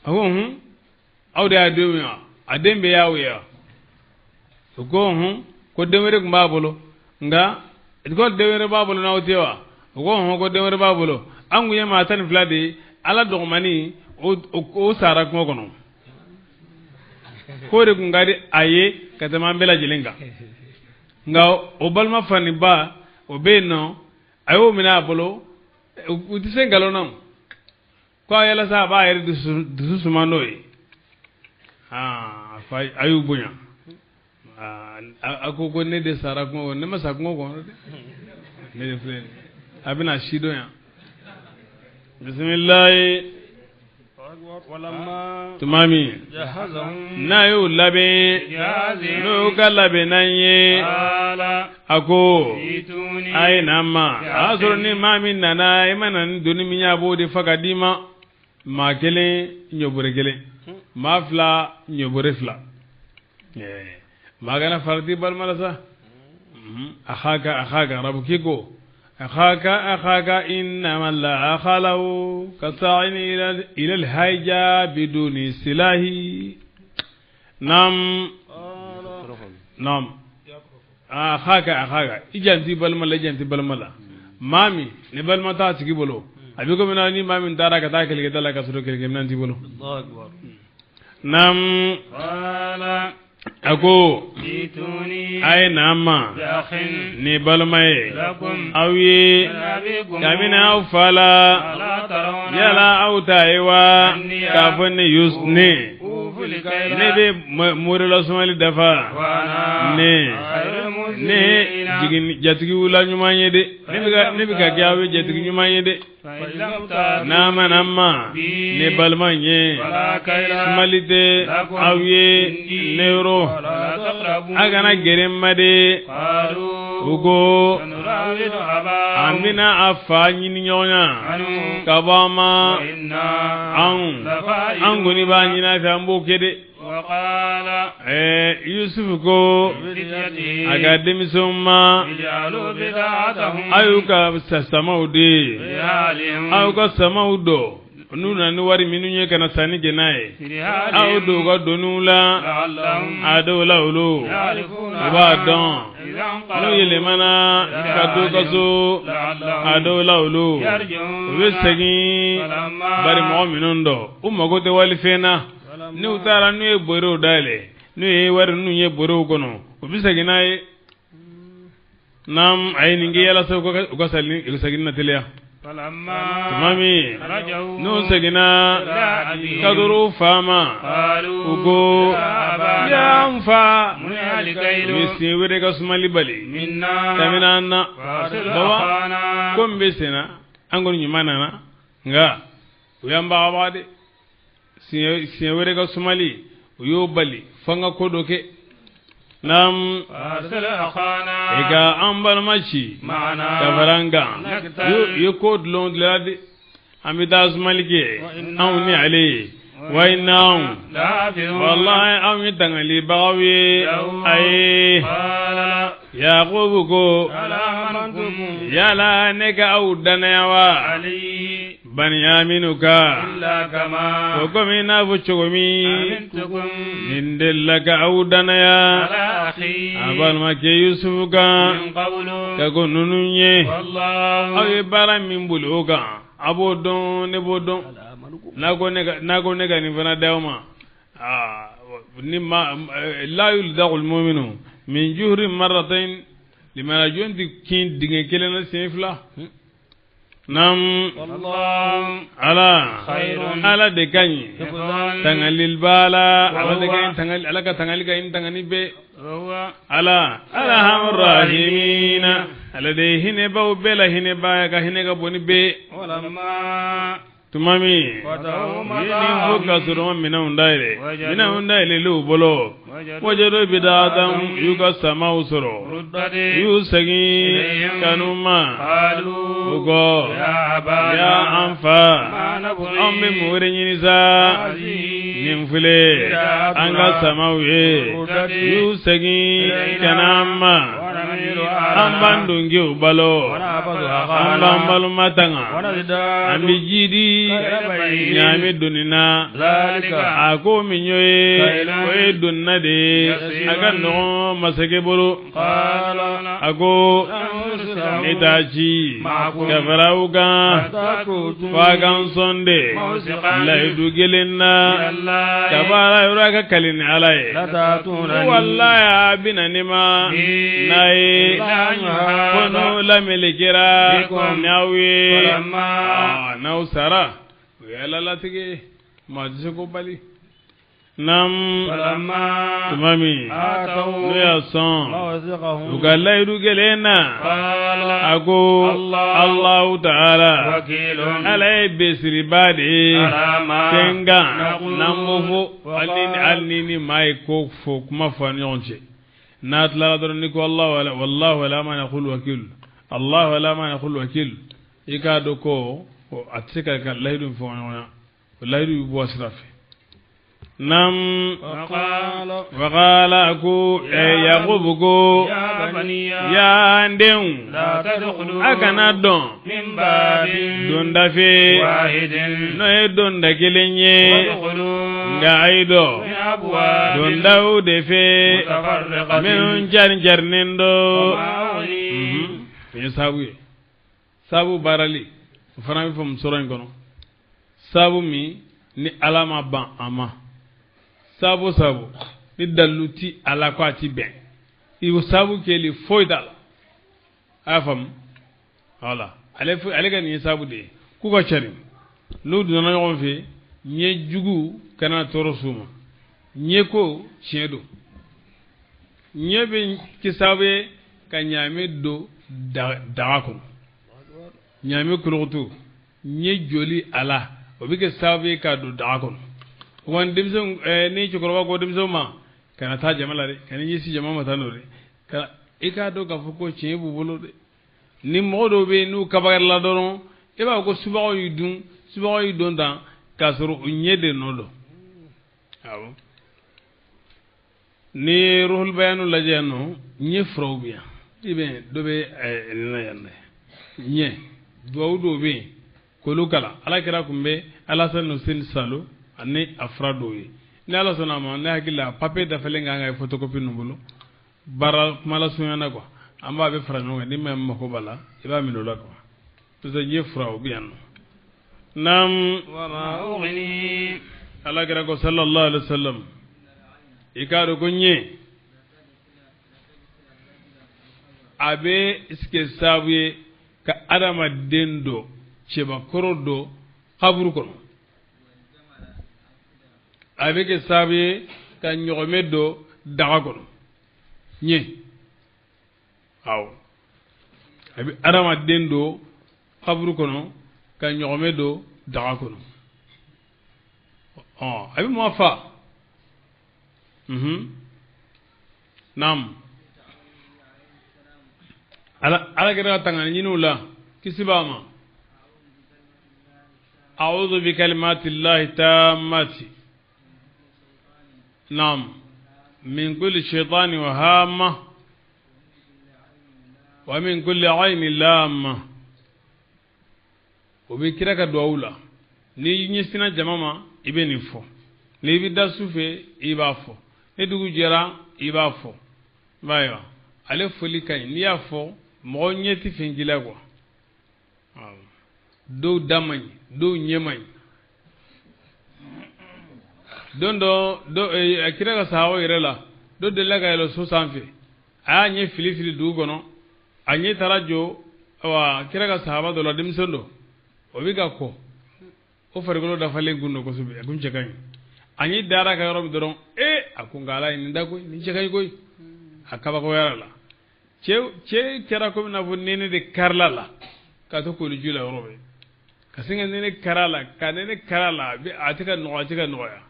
ako awde adewi adembe yawe ya ko ko demere ko babolo nga ko demere babolo na otewa ko demere babolo angu yema tan flade ala dogmani o sara ko kono ko re ngari aye katama bela jilenga nga o balma fani ba o beno ayo mina bolo utise ngalonam ko yala sa ba yere du sumanoi fay ayu bunya ako ko ne de sara ko ne masa ko ne de flen abina shido ya bismillah walamma tumami jahazahum nayu labe no galabe nanye ako aina ma azurni mami nana imanan duni minya bodi fakadima ma kele nyobure kele ma fla nyobure fla magana fardi bal malasa akhaka rabukiko akhaka innama la akhalahu kasa'in ila alhayja biduni silahi nam akhaka ijanti bal mala mami ne bal mata tigi bolo abiko mina ni mami ndara ka ta kelke dala ka suru kelke nanti bolo Allahu akbar nam wala ako ay nama ni balmaye awi kamina aw fala yala aw taiwa kafani yusni nebe murila somali dafa ne jigin jatigi wula nyumanye de nebe ka gawe jatigi nyumanye de nama ne balmanye malite awiye neuro agana geremade ugo amina afanyi nyonya kabama anguni banyina tambo kede waqala yusuf ko agademi summa ayuka sasamaudi ayuka samaudo nuna ni wari minunye kana sani genaye audo go donula adola ulo wadon no yele mana kadu kaso adola ulo wesegi bari mu'minundo umma te walifena ni utara nu eboro dale nu e wari nu ye boro gono obisegi naye nam ayningi yala so ko salni ilsagina teleya tumami no segina kaduru fama ugo yamfa misi wede ka sumali bali tamina na bawa kombe sena angon nyumana na nga uyamba abade si wede ka sumali uyo bali fanga kodoke nam ega ambal machi kafaranga yukod lond ladi amidas malike awni ali wa innahu wallahi awni tangali bawi ay yaqubuko yala nega awdanawa ali banyaminuka illa kama wakomina fuchogomi nindellaka awdanaya ala akhi abal make yusufuka kako nununye awe bara min buluka abodon ne bodon nago nega ni fana dawma nima la yuldaqul mu'minu min juhri marratayn limana jondi kin dinge kelena sefla nam ala khairun ala de kanyi tangalil bala ala de kanyi tangal ala ka tangali kayin tangani be ala hamrahimina ala de hine ba bela hine ba ka hine ga boni be tumami yini hoka suru mina undaire lu bolo wajado bidadam yuka sama usuro yusagi kanuma ugo ya anfa ambe muwere nyinisa nimfule anga sama uye yusagi kanama ambandungi ubalo ambalu matanga ambi jidi nyami dunina ako minyoye oye dunna de aga no masake bolo ako nitachi kafarauga fagan sonde laidu gelinna kabara yuraka kalini alaye wallahi binanima naye kono lamelikira nawe naw sara yala latige majise ko bali nam mami no ya son ugalla idu gelena ako Allah ta'ala alay besri bade tenga namufu alini mai ko fo kuma fanionche nat la dorni ko Allah wala wallahu wala ma naqul wakil Allah wala ma naqul wakil ikado ko atsika kan laydu fo wana laydu bo asrafi nam waqala aku yaqubugo ya ndem akana don donda fe no donda kelenye ngaido donda ude fe men jarnendo sabu barali fana fam soron kono sabu mi ni alama ban ama sabu ni daluti ala ko ati ben iwo sabu keli foydal afam wala ale kan ni sabu de ku ko charim lu do na yon fe nye jugu kana torosuma nye ko chedo nye be ki sabe ka nyame do daga ko nyame kurutu nye joli ala obike sabe ka do daga ko wan dimson ni chukoro ko dimson ma kana ta jamala de kana yisi jama mata no de kana ika do ka fuko chebu bolo de ni modo be nu kabagar la doron e ba ko subago yidun dan kasuru unyede nodo awo ni ruhul bayanu lajeno nye frobia ibe dobe na yanne nye do be kolukala ala kira kumbe ala sanu sin salo ani afrado yi ni ala sona ma ne hakila papier da felenga ngai photocopy numbulu bara mala sunyana ko amba be franyo ni mem ko bala iba mi do la ko to se nye frobia no nam wama ughni ala kira ko sallallahu alaihi wasallam ikado gonye abe iske sabuye ka adama dendo cheba korodo kaburu kono abe ke sabuye ka nyogomedo daga kono nye aw abe adama dendo kaburu kono ka nyogomedo daga kono abe mo fa nam ala kira tangani nyinula kisibama a'udhu bi kalimati llahi tammati nam min kulli shaytani wa hamma wa min kulli ayni lamma obi kira ka duawula ni nyisina jamama ibeni fo ni bida sufe iba fo ne dugu jera iba fo bayo ale foli kay ni ya fo mo nyeti fingila ko do damay do nyemay dondo do akira ka sawo irela do de laga lo so sanfe a nye fili du gono anye tarajo wa kira ka sahaba do la dimsondo o biga ko o fargolo da fale gunno ko subi agun cekan anyi dara ka yoro doron akungala ni ndago ni cekan koy akaba ko yarala che kera ko na nene de karlala ka to ko jula robe ka singa nene karala ka nene karala bi atika no ya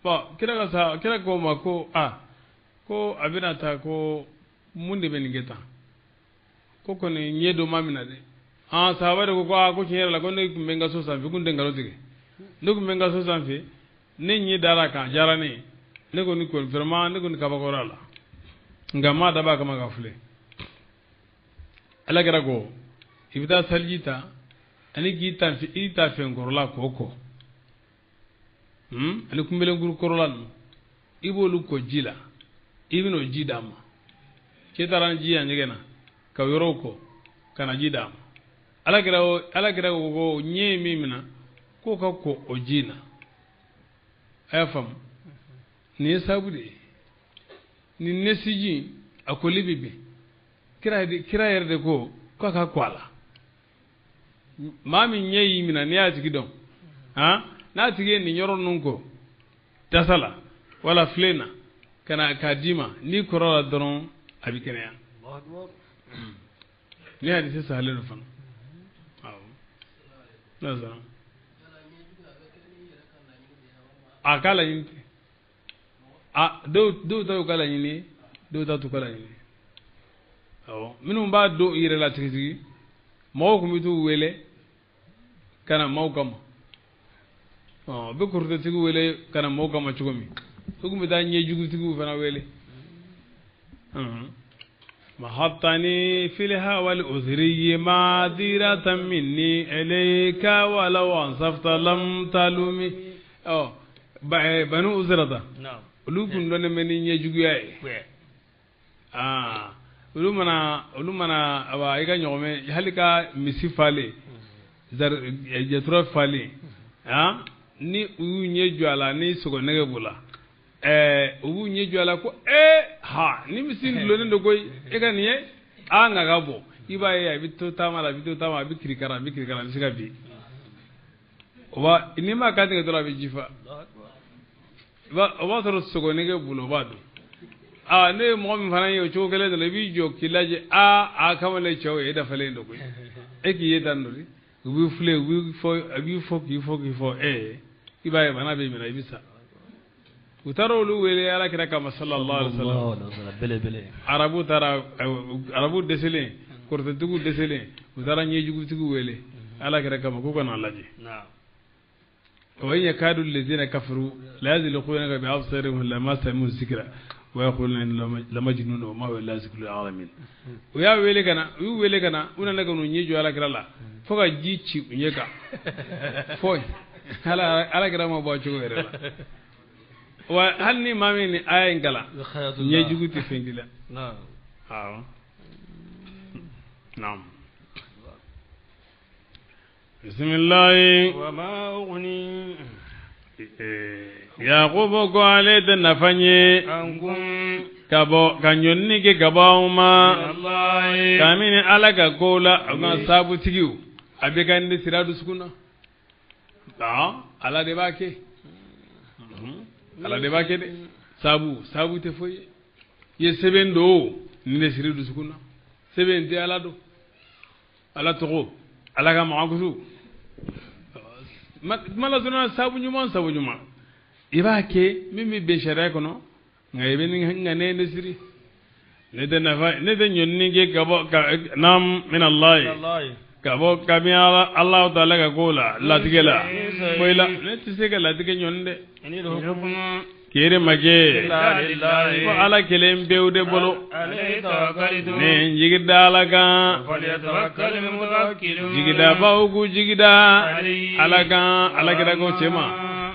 ba kira ko ma ko ko abinata ko munde ben geta ko ne nyedo mamina de sabare ko chinyera la ko ne menga so sanfi kunde ngalo tige ndugu menga so sanfi ne nyi dara ka jarani ne ko ni ko vraiment ne ko ni kabakora la ngama daba kama gafule ala gara go ibda saljita ani gitan fi ita fe ngorla koko ani kumbele ngur korolan ibolu ko jila ibino jidama ketaran jiya nyegena ka yoroko kana jidama ala gara go nyemi mina ko ka ko ojina ayafam ni sabude ni nesiji akoli bibi kira yerde ko ka kwala mami nyeyi mina ni atiki don ha na tige ni nyoro nunko tasala wala flena kana kadima ni korola doron abikene ya ni hadisi sahale fan aw nazara akala yinti do ta kala yini do ta tu kala yini aw minum ba do ire la tigi mo ko mitu wele kana mawkam be kurte tigi wele kana mawkam chugumi sugumi da nye jugu tigi fana wele mahattani fil hawal uzri madiratan minni ilayka walau ansafta lam talumi banu uzrata na'am ulukun don meni nye jugu yayi ulumana aba iga nyome halika misifale zar jetura fale ni uyu nye jwala ni sogo nege bula uyu nye jwala ko ha ni misin lone ndo koy ega niye nga gabo iba ya bito tama bikirikara bisika bi oba inima ka tinga dola bi jifa oba toro sogo nege bulo badu ne mo mi fana yo chokele de bi jo kilaje kamale chow e da fale ndo koy eki yedandori ubi fule ubi fo ibaye bana be mina ibisa utaro lu wele ala kira kama sallallahu alaihi wasallam bele arabu desele korte dugu desele utara nyejugu tugu wele ala kira kama ko kana laji na'am wa yakadu allazina kafaru la yazliquna bi absarihim lamma sami'u zikra wa yaquluna la majnun wa ma huwa illa zikrul alamin uya wele kana una naga no nyeju ala kira la foga jichi unyeka foy ala kira ma ba chugo rela wa halni mami ni ay ngala nyeju ti fengila na'am na'am bismillah wa ma ughni yaqubu ko ale de nafanye ankum kabo kanyonni ke gabauma kamini alaga kola ma sabu tigiu abegande siradu sukuna ala de bake de sabu te foye ye sebendo ni de siradu sukuna sebende ala to alaga maagusu mala zuna sabu nyuma ibake mimi be shara kono ngaybe ni ngane ne siri ne de nyonni ge gabo nam min allah gabo kami allah taala ga gola latigela koila ne tisega latige nyonde eni do hukumu kere mage ko ala kelem bewde bolo ne jigida alaga jigida bawgu jigida alaga go chema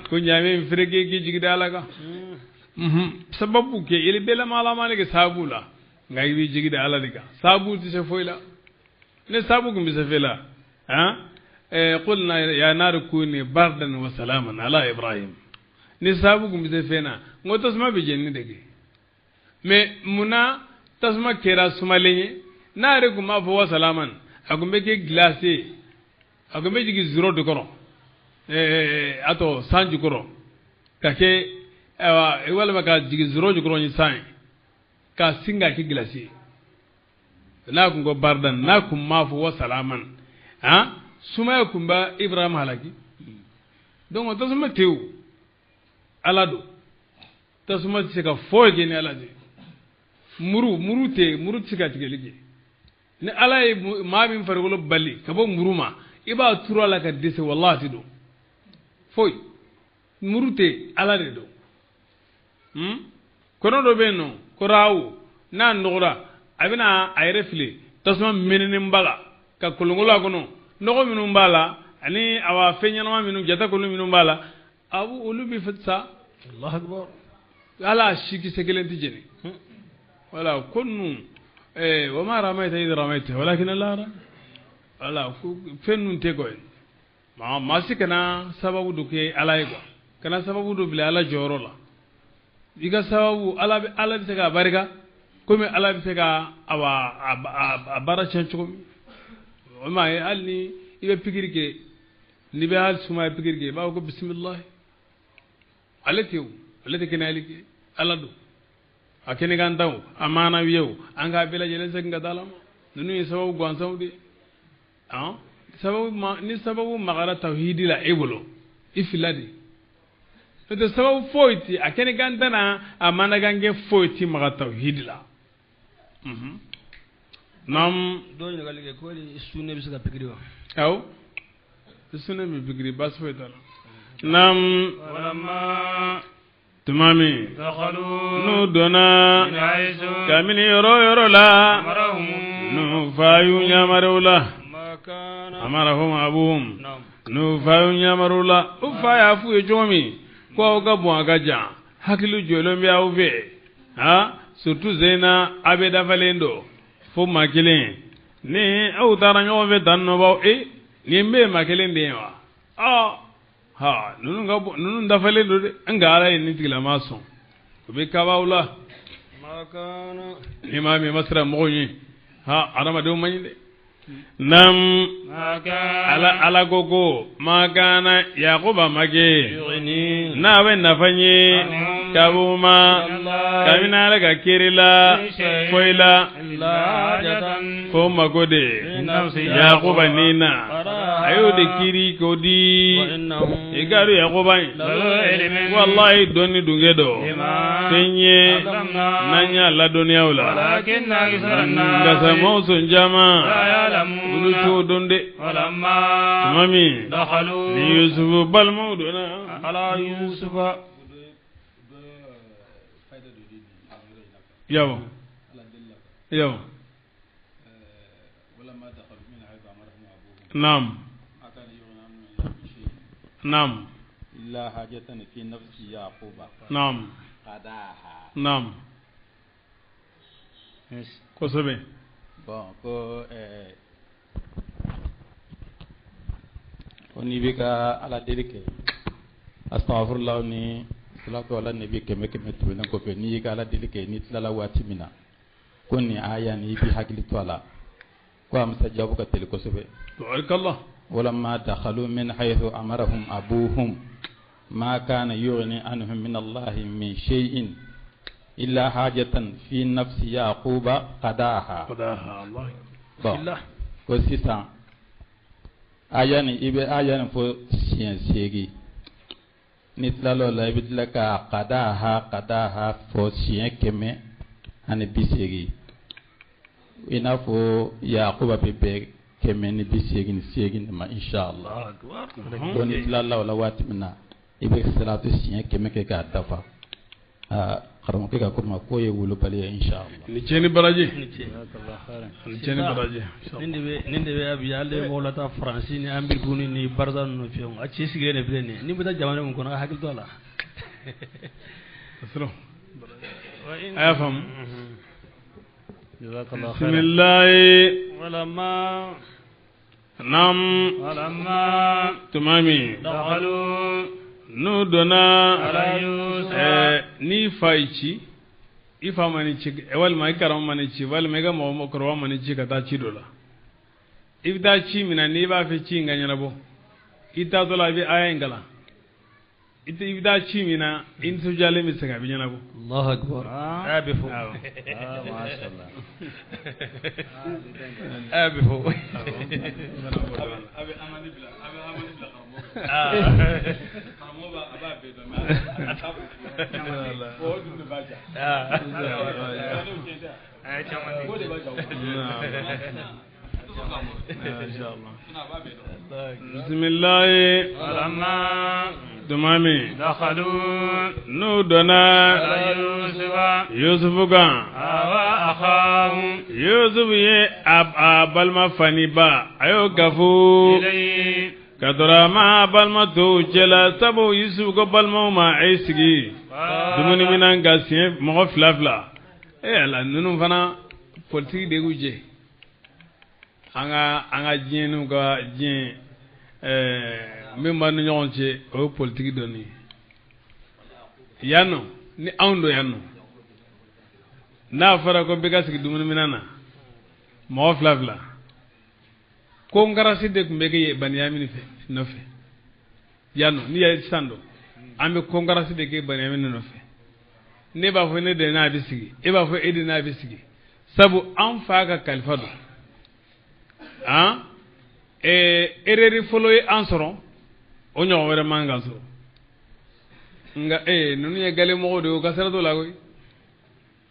ko nyame firege gi jigida alaga sababu ke ile bela mala malike sabula ngai wi jigida alaliga sabu ti se foila ne sabu gum se fela qulna ya nar kuni bardan wa salaman ala ibrahim ni sabu gum se fena ngo tasma be jenni dege me muna tasma kera sumalenye nare gum afo wa salaman agumbe ke glacé agumbe jigi zero de koro ato sanju koro kake wala maka jigi zero de koro ni sai ka singa ke glacé na kungo bardan na kum mafo wa salaman suma kumba ibrahim halaki donc tasma tew alado tasuma tsika foje ni alaje muru tsika tigelege ne alay ma min fargolo balli kabo muruma iba turala ka dese wallahi do foy murute alade do kono do beno ko rawu na ndora abina ay refle tasuma mininin bala ka kolongola kono nogo minun bala ani awa fenyama minun jata kolon minun bala abu olu bi fatsa Allahu akbar ala shiki sekelenti jeni wala kunnu wa ma ramaita idh ramaita walakin Allah ra wala fennun te ko ma masikana sababu duke ala yi kana sababu do bila ala joro la diga sababu ala bi se ka barika comme ala bi se ka awa bara chancho o ma alni ibe pikirike ni be hal suma pikirike ba ko bismillah alati kena alike ala do akene kan taw amana wiyo anga bela jelen se nga dalama nunu sababu gwan saudi sababu ni sababu magara tauhidi la ebolo ifiladi to sababu foiti akene kan tana amana gange foiti magara tauhidi la nam do ni galige ko ni sunne bisa pikiri wa aw sunne mi pikiri bas foita nam walamma tumami dakhalu nu dona min aizu kamini yoro la marahum nu fayu nyamarula ma kana amarahum abuhum nam nu fayu nyamarula ufaya fu ejomi ko ga bo agaja hakilu jolo mbi awve ha surtout zena abeda valendo fo makilin ni au taranyo ve danno ba ni mbe makilin de wa ha nunu dafale do de ngara ni tigla mason ko be kabawla ma kana imami masra moyi ha arama do mani de nam ma kana ala gogo magana yaquba mage yughni na we nafanye kabuma kamina daga kirila koila illa jatan ko magode yaquba nina ayo de kiri kodi wa innahum igaru yaquba wallahi doni dungedo tenye nanya la dunia wala walakin aksarna ngasa mausun jama ya'lamun ulu to donde walamma mami dakhalu ni yusuf bal mauduna ala yusufa yawo yawo nam nam illa hajatan fi nafsi yaquba nam qadaha nam ko sobe bon ko ni be ka ala delike astaghfirullah ni salatu ala nabi keme to nan ko fe ni ka ala delike ni tilala wati mina ko ni aya ni bi hakili to ala ko am sa jabu ka tel ko sobe barakallah ولما دخلوا من حيث أمرهم أبوهم ما كان يغني عنهم من الله من شيء إلا حاجة في نفس يعقوب قضاها الله الله كوسيسا ayani fo siyan segi nitlalo la ibidla ka qadaha fo siyan keme ani bisegi ina fo yaquba bebe keme ni bisegi ni segi ni ma inshallah don nitlalo la watimna ibe salatu siyan keme ke ka dafa kharamo ke ka kuma ko ye wulu bali inshallah ni ceni baraji jazakallahu khairan ni ceni baraji ninde be abi yalle mo lata franci ni ambir kuni ni barzan no fion a ci sigire ne blene ni bata jamane mun kono hakil to la asro ayafam jazakallahu khairan bismillah walamma nam tumami dakhalu nu dona ala yusuf ni faici ifa mani ci wal mai karam mani ci wal mega mo korwa mani ci ka ta ci dola ibda ci mina ni ba fe ci nganya rabo ita dola bi ayen gala ita ibda ci mina in su jale mi saka bi nyana bo Allahu akbar abifu ma sha Allah abifu abi amani bila mo ba aba be do ma atabu ko du ba ja ay chamani ko de ba ja inshallah bismillah walamma tumami دخلوا n'u donna على يوسف yusufu kan آوى أخاه yusufu ye a balima faniba a y'o gafu إليه ka tora ma balima tɔw cɛla sabu yusufu ko balimaw ma a ye sigi dumuni minan ka siɲɛ mɔgɔ fila ala ninnu fana politiki de y'u jɛ an ka diɲɛ n'u ka diɲɛ min b'a ni ɲɔgɔn cɛ o ye politiki dɔnni ye yan nɔ ni anw don yan nɔ n'a fɔra ko bɛɛ ka sigi dumuni minan na mɔgɔ fila ko ngarasi de tun bɛ kɛ Banyamin nɔfɛ yan nɔ n'i ye sisan dɔn an bɛ ko ngarasi de kɛ Banyamin nɔfɛ ne b'a fɔ ne de n'a bɛ sigi e b'a fɔ e de n'a bɛ sigi sabu an fa ka kalifa don erreur fɔlɔ ye an sɔrɔ o ɲɔgɔn wɛrɛ man kan sɔrɔ nka ninnu ye gale mɔgɔw de ye o ka sira t'o la koyi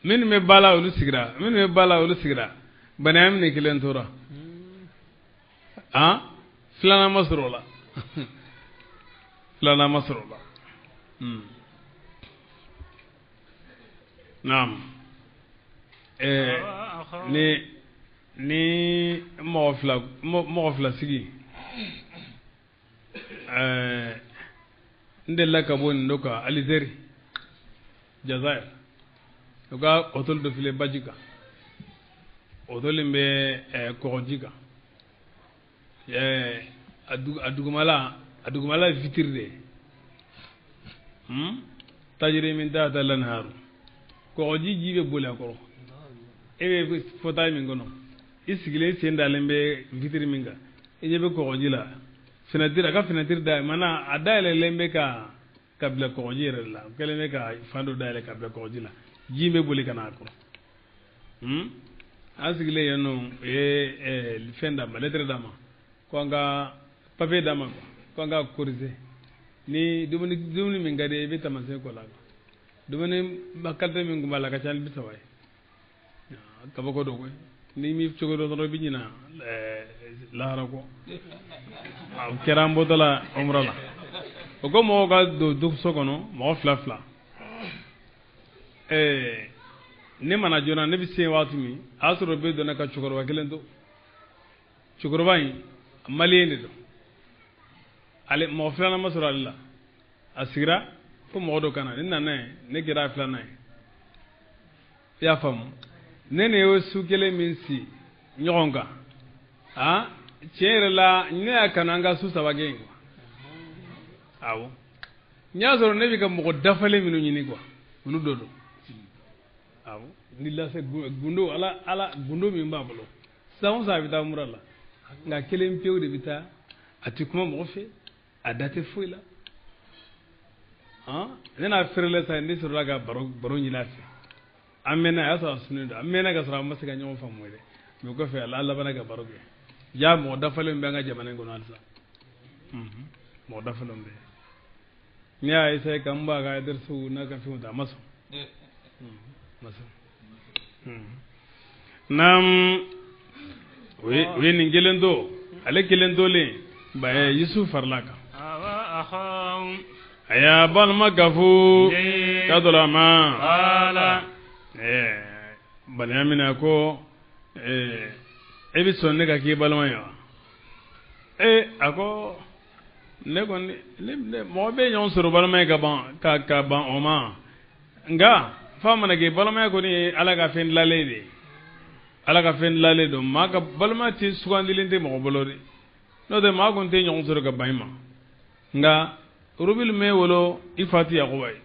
minnu bɛ ba la olu sigira Banyamin kelen tora filanan ma sɔrɔ o la naam ni mɔgɔ fila sigi n delila ka bɔ nin dɔ kan Alizeri Jazair u ka hôtel dɔ filɛ baji kan hôtel in bɛ kɔgɔji kan a dugumala vitre de tajiri min ta lanharu kɔgɔji ji bɛ boli a kɔrɔ e bɛ fɔta min kɔnɔ i sigilen sen dalen bɛ vitre min kan i ɲɛ bɛ kɔgɔji la fenêtre a ka fenêtre da mana a dayɛlɛlen bɛ ka bila kɔgɔji yɛrɛ la o kɛlen bɛ ka fan dɔ dayɛlɛ ka bila kɔgɔji la ji bɛ boli ka na a kɔrɔ an sigilen yan nɔ o ye fɛn d'a ma lettre d'a ma ko an ka papier d'a ma ko an ka corriger ni dumuni min ka di i bɛ taamasiyɛn k'o la dumuni qualité min tun b'a la ka ca ni 30 ye kabako don koyi ni mi cogo dɔ dɔrɔn i bɛ ɲina lahara kɔ o kɛra an bɔtɔ la umra la o ko mɔgɔw ka don so kɔnɔ mɔgɔ fila ne mana joona ne bɛ se waati min a y'a sɔrɔ bɛɛ donna ka cɛkɔrɔba kelen to cɛkɔrɔba in maliyɛn de don ale mɔgɔ filanan ma sɔrɔ ale la a sigira ko mɔgɔ dɔ kana ne nana ye ne kɛra a filanan ye i y'a faamu ne y'o su kelen min si ɲɔgɔn kan tiɲɛ yɛrɛ la ne y'a kanu an ka su saba kɛ yen quoi awɔ n y'a sɔrɔ ne bɛ ka mɔgɔ dafalen minnu ɲini quoi olu dɔ don awɔ ni lase gundo ala gundo min b'a bolo san o san a bɛ taa mura la nka kelen pewu de bɛ taa a tɛ kuma mɔgɔ fɛ a da tɛ foyi la ne n'a feerela sa ne sɔrɔla ka baro ɲini a fɛ an mɛnna a y'a sɔrɔ a sunnen don an mɛnna ka sɔrɔ an ma se ka ɲɔgɔn faamu yɛrɛ mais o kɔfɛ ala labanna ka baro kɛ ja mɔgɔ dafalen bɛ an ka jamana in kɔnɔ halisa mɔgɔ dafalen bɛ ne y'a essayé ka n b'a ka adresse n'a ka fɛnw ta a ma sɔn naam o ye nin kelen to ale kelen tolen Yusuf farala kan a y'a balima gafu ka dɔrɔ ma Banyamin ko e bɛ sɔn ne ka k'i balima ye wa a ko ne kɔni mɔgɔ bɛ ɲɔgɔn sɔrɔ balima ye ka ban o ma nka f'a mana kɛ balimaya kɔni ye ala ka fɛn dilanlen de ye ala ka fɛn dilanlen don maa ka balima tɛ sugandilen tɛ mɔgɔ bolo de n'o tɛ maa kɔni tɛ ɲɔgɔn sɔrɔ ka ban i ma nka Rubil m'e wolo i fa tɛ Yakuba ye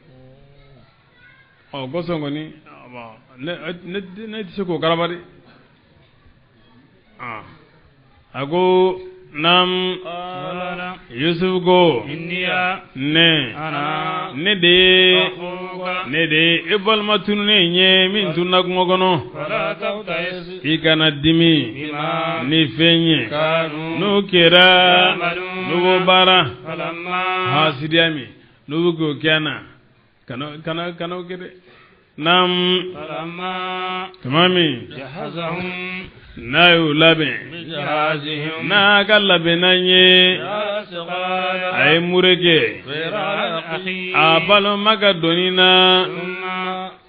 kosɔn kɔni ne tɛ se k'o karaba de a ko naam Yusuf ko ne de e balima tununnen ye min tunna kungo kɔnɔ i kana dimi ni fɛn ye n'o kɛra n'o b'o baara hasidiya min n'o bɛ k'o kɛ na kana o kɛ dɛ nam فلما tamami جهزهم na yu labin بجهازهم na ka labinan ye يا سقاد ay mureke غير أخي a balo maka donina ثم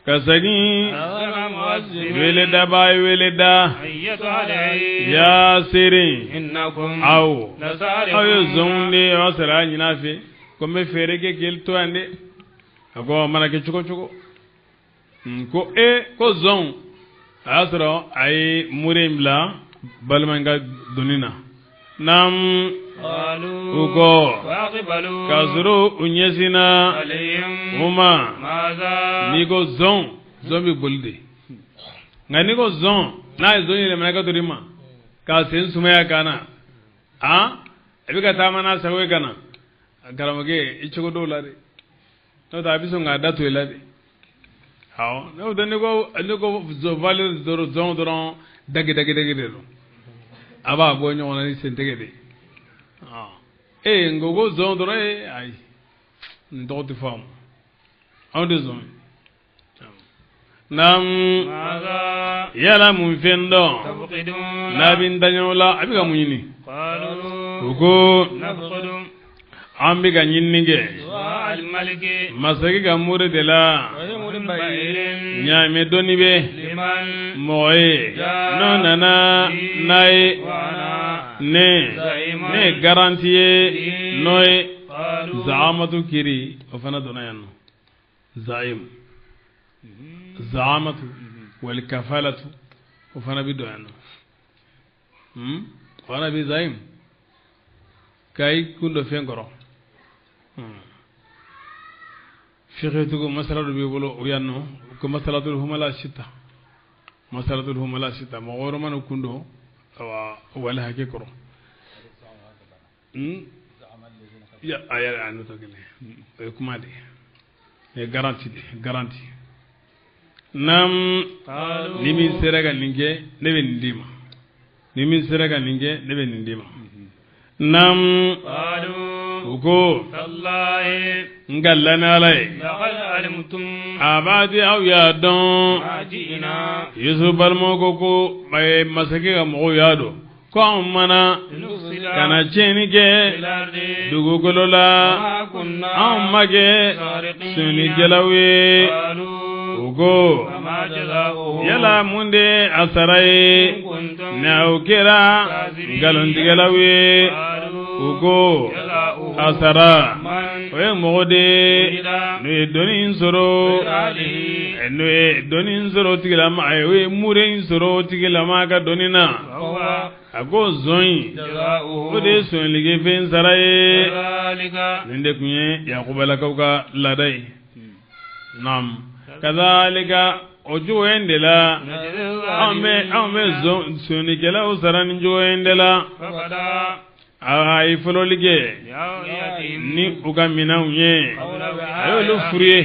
kasagi أذن مؤذن wele da bay wele da أيتها العير ya siri إنكم aw لسارقون aw yo zonde o sara nyina fe ko me fere ke kel to ande ago mana ke chuko chuko ko ko zon asro ay murimla balmanga donina nam قالوا ugo فاقبلوا kazuru unyesina عليهم uma ماذا ni ko zon bi bolde ngani ko zon na zon ile mana ka torima ka sen sumaya kana a ebi ka tama na sawe kana garamage ichugo do lade no ta biso nga datu lade hawo no de ne ko zo valeur do zon do dagi de aba bo nyo na ni sentege de ngogo zon do ay ndo ti fam aw de zon nam ماذا yala mun fendo تفقدون labin danyola abiga munyini قالوا ugo نفقد ambi ga nyinninge سواء الملك masaki ga mure de la ويمر بئر nyame doni be لمن moye no nana nay وأنا ne garantie noy قالوا zaamatu kiri o fana dona yanno zaim zaamatu wal kafalatu o fana bi do yanno fana bi zaim kay kundo fengoro fiqitugo masalatu bi bolo o yanno ko masalatul humala sita mo woro man kundo wa wala hakikoro ya ayar anu to gele e kuma de e garanti nam قالوا nimi serega ninge nebe ndima nam قالوا ugo تالله ngallana lay لقد علمتم abadi aw ya don ما جئنا yusuf balmo ko may masake ga mo yado ko mana لنفسد kana cheni ke في الأرض dugugolo la وما كنا mage سارقين suni jalawe قالوا ugo فما جزاؤه yala munde asarai إن كنتم na ukira galon digalawe قالوا ugo جزاؤه asara من we mogode وجد no doni insoro بأهله no doni insoro tigilama we mure insoro tigilama ga donina فهو ago zoin جزاؤه o de son lige fen saraye كذلك ninde kunye yakubala kauka ladai nam kadhalika ojo endela نجزي ame الظالمين soni kela usaran jo endela فقدا ay folo lige يتيم ni uga minanye قول ayolu furiye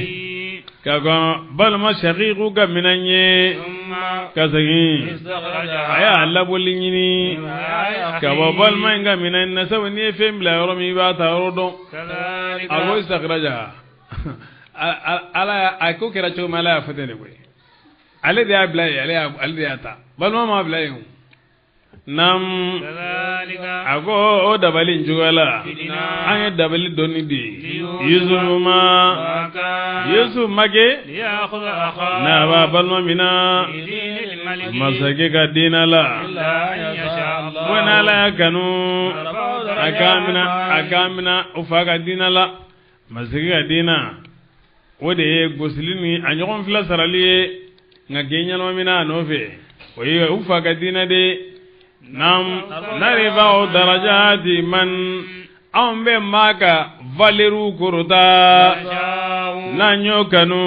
kaga balma shaqiqu ga minanye ثم kasagi استخرجها aya alla bolingini kaba balma nga minan nasaw ni fembla yoromi ba ta rodo كذلك ago istakhrajaha ala ako kera cho mala ya fadene boy ale de ablay ale de ata balma ma ablay nam كذلك ago o dabali njugala an dabali doni di yuzuma وكان yusuf mage ليأخذ أخاه na ba balma mina في دين الملك masake ka dinala إلا أن يشاء الله wana la kanu akamina ufaga dinala masake ka dina wode goslini anyon fila sarali nga genyalo mina nofe oye ufaga dina de nam nariba o darajati man ambe maka valeru kuruta يشاء na nyokanu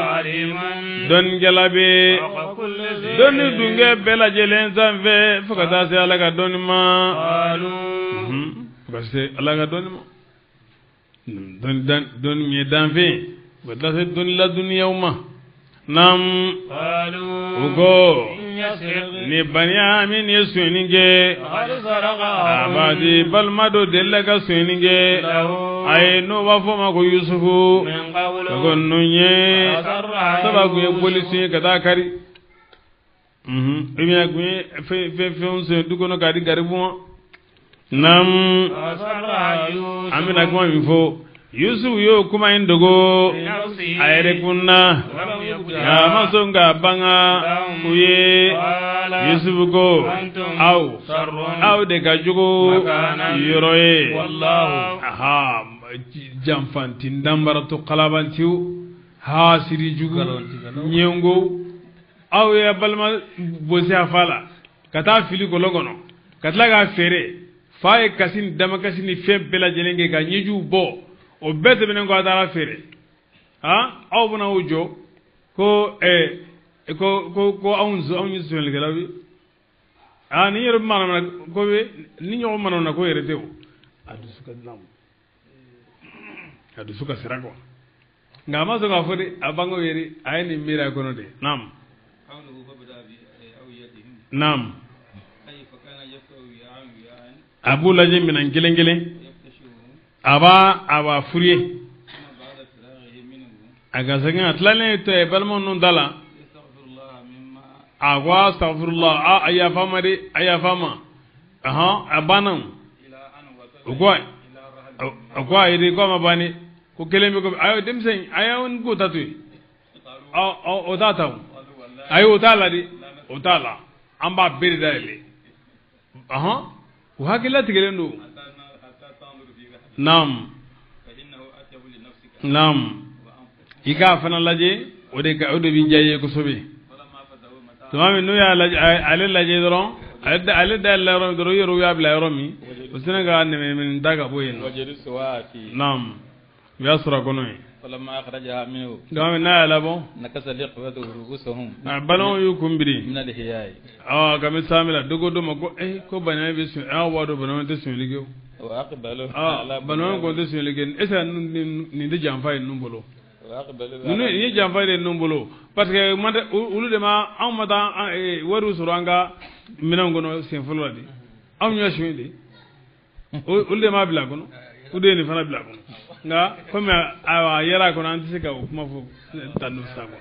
عليما don gelabe فوق كل ذي doni dunge bela jelen sanfe fokata se alaga doni ma قالوا fokata se alaga doni ma doni mi danfe fokata se doni la duniya ma nam قالوا ugo إن يسرق ni banyamin ye suninge فقد سرق abadi balmado dellaga suninge له ay no ba fo ma ko yusufu من قول ko nunye saba ko polisi ka ta kari ibi ko fe on se du ko no kadi garibu nam amina ko mi fo yusuf yo kuma indogo ayre kunna ya masonga banga kuye yusuf go aw de gajugo yoroye aha jamfanti ndambara to qalabantiu ha siri jugo nyengo aw ya balma bosi afala kata fili ko logono katla ga fere faye kasin dama kasini fembela jelenge ga nyeju bo o bete benen ko adara fere ha aw buna ujo ko ko awnzu sel galawi ni yero manana ko be ni nyo manana ko yere tew adu suka nam adu suka sirago ngama so ga fodi abango yeri ayni mira ko no de nam nam abu laje minan gelengelen aba furiye aga sanga atlane to e balmo non dala agwa astaghfirullah aya fama de aya fama aha abanam ugwa ide ko mabani ko kelemi ko ayo demsen ayon ko tatu o tata ayo tala di o tala amba beri dale aha wa hakila tigelendo nam nam ika fana laje ode bi jaye ko sobe tamam no ya laje ale laje doron ale da la ron do yoro ya bla romi usina ga ne min daga boyen wajidu suwati nam ya sura kono falamma akhrajaha minhu tamam na la bon nakasa liqwatu rubusuhum balon yu kumbiri min alhiyai kami samila dogo do mako ko bana be su wado bana te su ligyo wa aqbalu bana ko te su ligyo esa ni de jamfa en numbolo wa aqbalu ni jamfa en numbolo parce que man ulu de ma amata waru suranga minan gono sen fulo di am nya shwede ulu de ma bila gono ude ni fana bila gono nga comme awa yara kono anti ka kuma fo tanu sago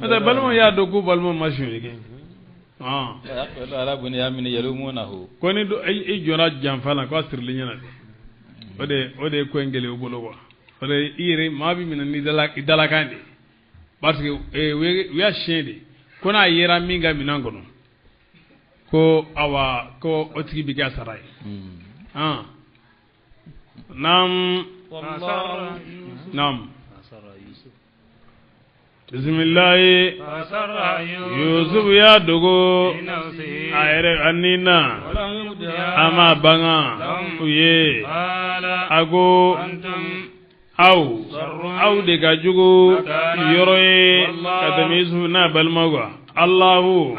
ata balmo ya do ko balmo ma shwede ala bunyamin yalumunahu koni do ay jona jamfala ko asirli nyana ode ko ngele obolo wa ode ire mabi min ni dala kandi parce que we a shende kona yera minga minangono ko awa ko otigi biga saray nam bismillah yusuf ya dogo ayre anina ama banga uye ago aw de gajugo yoroye kadamisu na balmaga Allahu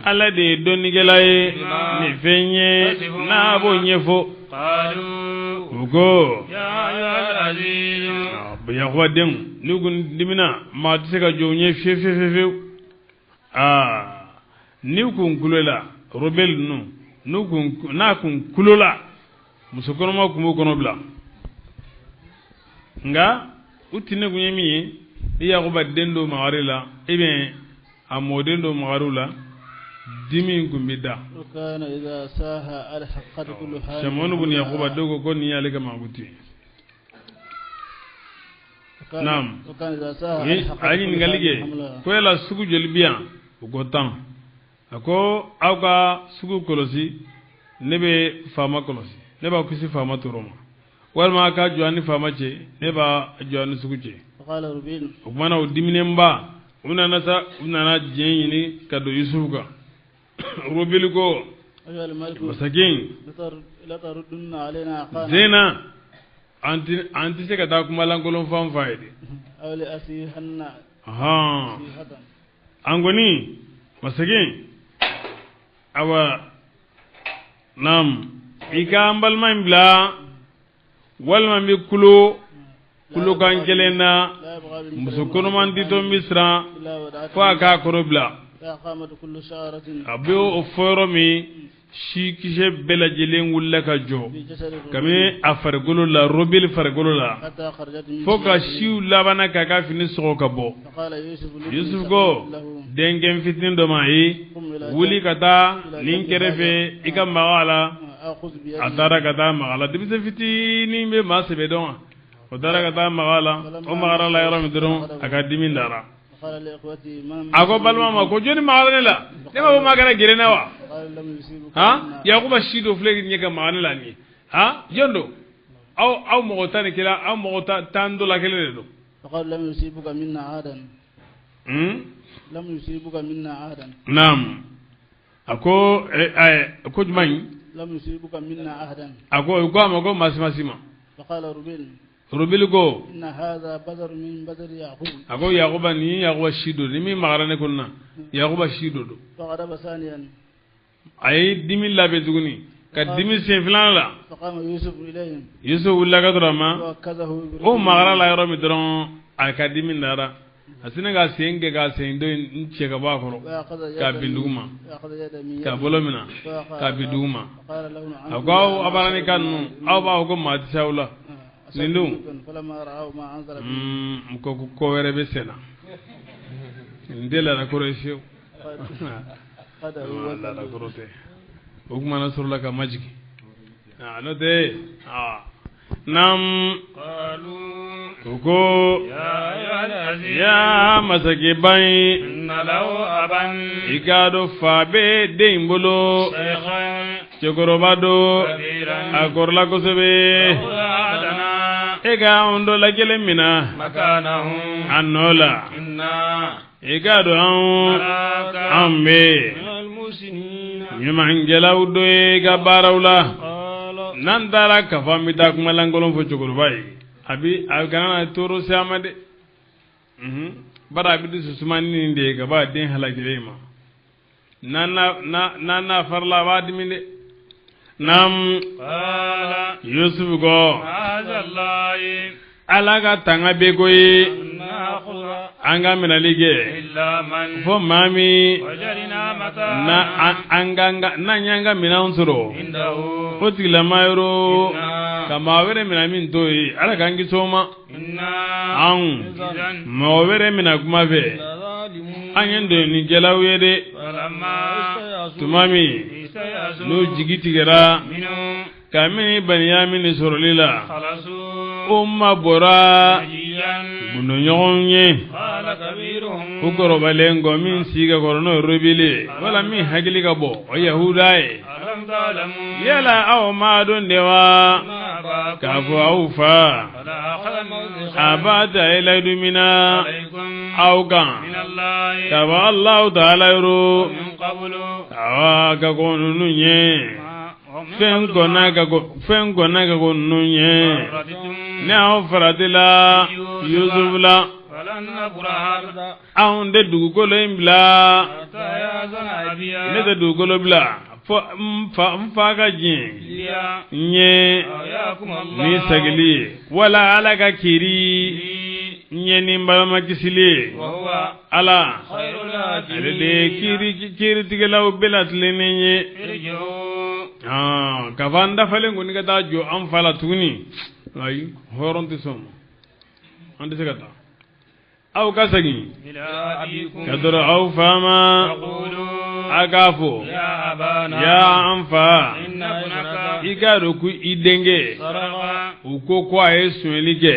ala de donigelaye ni fenye na bo nyefo ugo ya wadin nugun dimina ma tsega jonye fefe ni kun kulola robel nugun na kun kulola musokono ma kumo kono bla nga utine gunyemi iya ko badendo mawarila ibe amodendo mawarula dimi kumbida kana idha saha alhaqat kullu hal shamonu bun yaquba dogo ko ni yale ga maguti nam kana idha saha ani ngalige ko la sugu jolbiya ko tan ako awga sugu kolosi nebe fama kolosi neba kusi fama turoma walma ka juani fama ce neba juani sugu ce qala rubin mana udimnemba unana jenyini kado yusufuka rubil ko ayal malik masakin la tarudunna alaina qana zena anti se kada kuma langolon fam faide awli asihanna angoni masakin awa nam ikambal mambla wal mambi kulo kan kelena musukono man dito misra fa ka korobla ya qamat kullu sharatin abu oforomi shi kishe belajelen wulla ka jo في جسد الرجل kame a fargolo la robil fargolo la حتى خرجت من foka جسده. shiu labana kaka fini sogo ka bo فقال يوسف لابنه yusuf go له dengen fitin do ma yi قم إلى wuli ka taa nin kerefe i ka maga la أخذ بيده a taara ka taa maga la dibise fitinin be maa sebe dɔn o taara ka taa maga la o magara la yɔrɔ min dɔrɔn a ka dimi dara قال لإخوته ما من a ko balima ma ko joni magara ne la ne ma ko magara gere ne wa قال لم يصيبك ha منا yakuba shi do filɛ ɲɛ ka magara ne la ni ha jɔn do aw mɔgɔ tan ni kelen aw mɔgɔ tan do la kelen de do فقال لم يصيبك منا عادا لم يصيبك منا عادا naam a ko jumɛn لم يصيبك منا عهدا a ko a ma ko masi ma فقال ربيل rubili ko إن هذا بدر من بدر يعقوب a ko yakuba ni yakuba shi do ni min magara ne kun na yakuba shi do فغضب ثانيا a ye dimi labɛn tuguni ka dimi sen filanan la فقام يوسف إليهم yusuf wulila ka dɔrɔn ma وأكده o magara la yɔrɔ min dɔrɔn a ka dimi dara a sinna ka sen kɛ ka sen dɔ in cɛ ka bɔ a kɔrɔ وأخذ k'a bin dugu ma وأخذ يد من k'a يده bolo minɛ فقال k'a bin dugu ma فقال له a ko aw barani ka ninnu aw b'a fɔ ko maa tɛ se aw la nin dun فلما رأوا ما أنزل به ko wɛrɛ bɛ sen na nin tɛ laada kɔrɔ ye fiyewu قدروا laada kɔrɔ tɛ o kuma na sɔrɔla ka majigi n'o tɛ nam u ko ya masakɛ ba ye i k'a dɔn fa bɛ den in bolo cɛkɔrɔba don a kɔrɔla kosɛbɛ e ka anw dɔ la kelen min na a nɔ la i k'a dɔn anw bɛ ɲumankɛlaw dɔ ye ka baaraw la n'an taara kafa an bɛ taa kuma lankolon fɔ cɛkɔrɔba ye a kana na tɔɔrɔ se a ma dɛ bari a bɛ dusu sumani nin de ye ka b'a den halakilen ma n'an n'a farila a b'a dimi dɛ naam yusuf ko ala ka tanga bɛ ko ye an ka minɛli kɛ fo maa min n'an y'an ka minɛnw sɔrɔ o tigilama yɔrɔ ka maa wɛrɛ minɛ min t'o ye ala k'an kisi o ma anw mɔgɔ wɛrɛ minɛ kuma fɛ an ye dɔnkɛlaw ye dɛ tuma min n'o jigi tigɛra kabini Baniyamin sɔrɔli la o ma bɔra bundoɲɔgɔn ye o kɔrɔbalen kɔ min si ka kɔrɔ n'o ye Robili wala min hakili ka bɔ o Yahuda ye yala aw ma dɔn de wa k'a fɔ aw fa a b'a ta e layidu min na aw kan k'a fɔ Alahu Taala yɔrɔ awa ka kɔ ninnu ye fɛn kɔnna ka ko ninnu ye ne aw faratila Yusuf la anw tɛ dugukolo in bila ne tɛ dugukolo bila fo n fa ka diɲɛ n ye ni sagili ye wala ala ka kiiri n ye ni balima kisili ye ala ale de ye kiiritigɛlaw bɛɛ la tilennen ye ka fɔ an dafalen kɔni ka taa jɔ an fa la tuguni ayi hɔrɔn tɛ sɔn an tɛ se ka taa aw ka segin ka dɔrɔn aw fa ma a k'a fɔ ya an fa i k'a dɔn ko i denkɛ u ko a ye sonyɛli kɛ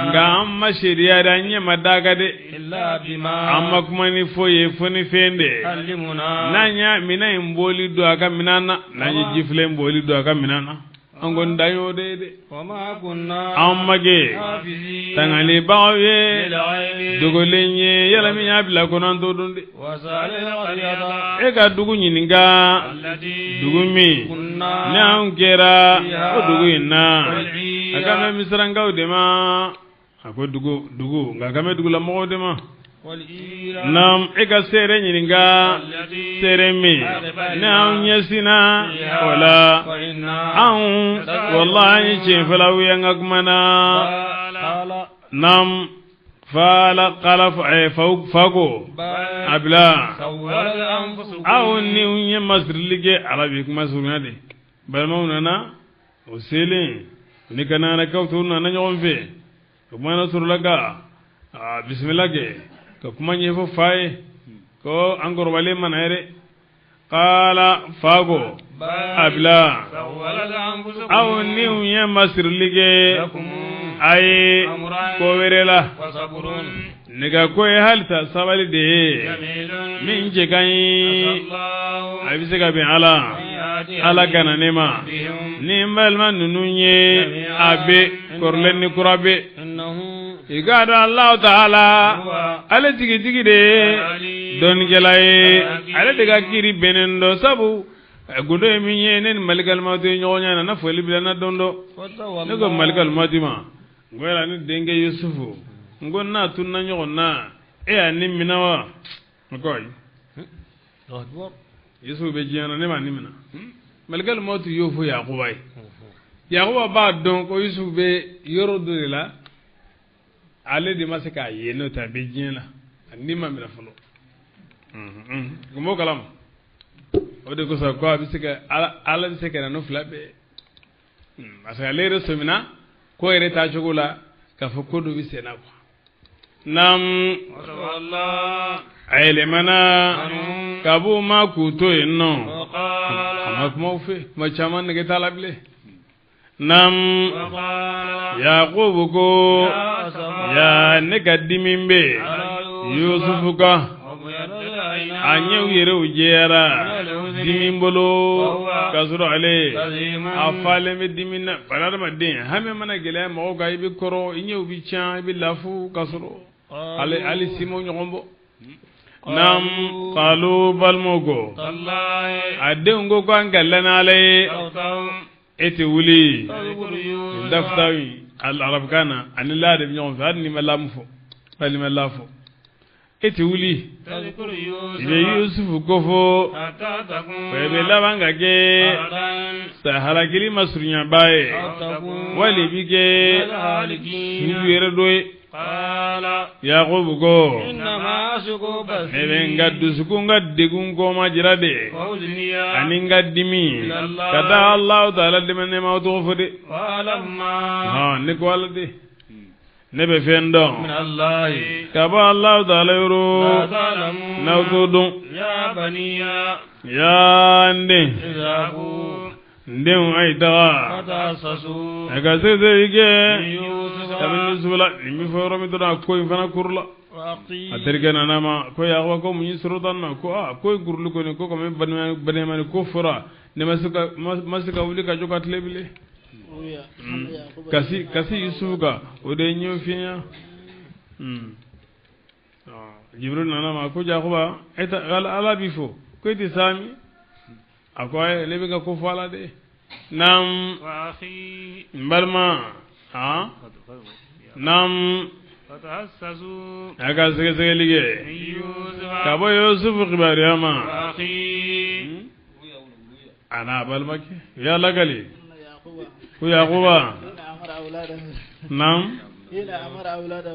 nka an ma sariya dɛ an ɲɛ ma d'a kan dɛ an ma kuma ni foyi ye fo ni fɛn dɛ n'an y'a minɛn in bɔli don a ka minɛn na n'an ye jifilen bɔli don a ka minɛn na an kɔni dan y'o de ye dɛ an ma kɛ tangalibagaw ye dogolen ye yala min y'a bila kɔnɔ an t'o dɔn dɛ e ka dugu ɲininka dugu min ni an kɛra o dugu in na a ka mɛn misirankaw de ma a ko dugu nka a ka mɛn dugulamɔgɔw de ma nam e ka seere ɲininka seere min ni an ɲɛsina o la anw wallahi an ye tiɲɛfɛlaw ye an ka kuma na nam fala qala fago abla سولت أنفسكم awni unye masrilige arabi kuma surunade balmauna na usele ni kana na kawtu na nyon fe kuma na surlaga bismillah ge ko kuma nyefo faye ko angor wale manere qala fago abla سولت أنفسكم awni unye masrilige لكم ay ko werela وصبر niga ko halta sabali de جميل min je kan الله abise ga bin ala kana nema بهم ni malman nunye abe korlen ni kurabe إنه igado allah taala ale tigi de don gelay ale daga kiri benendo sabu gundo mi yenen malikal mawti nyonya na foli bilana dondo ne go malikal mawti ma ngoyla ni denge yusufu ngonna tunna nyonna e ani minawa ngoy الله أكبر yusufu be jiyana ne ma ni mina malikal mawti yofu yaqubay yaquba ba don ko yusufu be yoro la ale di masika yeno ta be jiyana ni ma mina folo gumo kalam o de ko sa ko abisika ala bisika na fula be asa le resomina ko ere ta chugula ka fukudu bisena ko nam الله ayle mana kabu ma kuto inno وقال ama kuma ufe ma chaman ne talable nam وقال yaqub ko يا أسفا ya ne kadimimbe yusuf ka anyew yere ujera dimimbolo kasuro ale afale me dimina balar madin hame mana gele mo ga ibi koro inyew bi chan ibi lafu kasuro ale simo nyombo nam qalu balmogo الله adungo ko angallana ale ete wuli daftawi al arab kana anilla de nyom fa ni malamfo bali malafo ete wuli تذكر ibe يوسف yusuf gofo حتى تكون bebe labanga ge sahara gili masrunya bae wali bige yere doy قال yaqub go إنما أشكو بثي ebe ngaddu suku ngaddigun ko majirade وأذني ani ngaddimi kada allah taala de men ma to fode ولما ha ne ko alde ne be fendo من الله kaba allah taala yoro لا تعلمون nawtudum يا بني ya nde اذهبوا ndem ay taga فتحسسوا aga sese ige من يوسف tamin subula mi foro mi dona ko fana kurla وأخيه aterge na nama ko ya ko mu yisrudan na ko ko gurlu ko ne ko me bane man ko fura ne masuka wuli ka joka tlebile ويا يعقوب kasi yusuga o de nyu finya jibril na nama ko jakuba eta ala bifo ko ti sami akoy lebe ga ko fala de nam وأخيه mbalma ha nam فتحسسوا aga sege sege lige من يوسف kabo yusuf khibariyama وأخيه ana balmake ya lagali إن يعقوب ku yaquba حين أمر أولاده nam حين أمر أولاده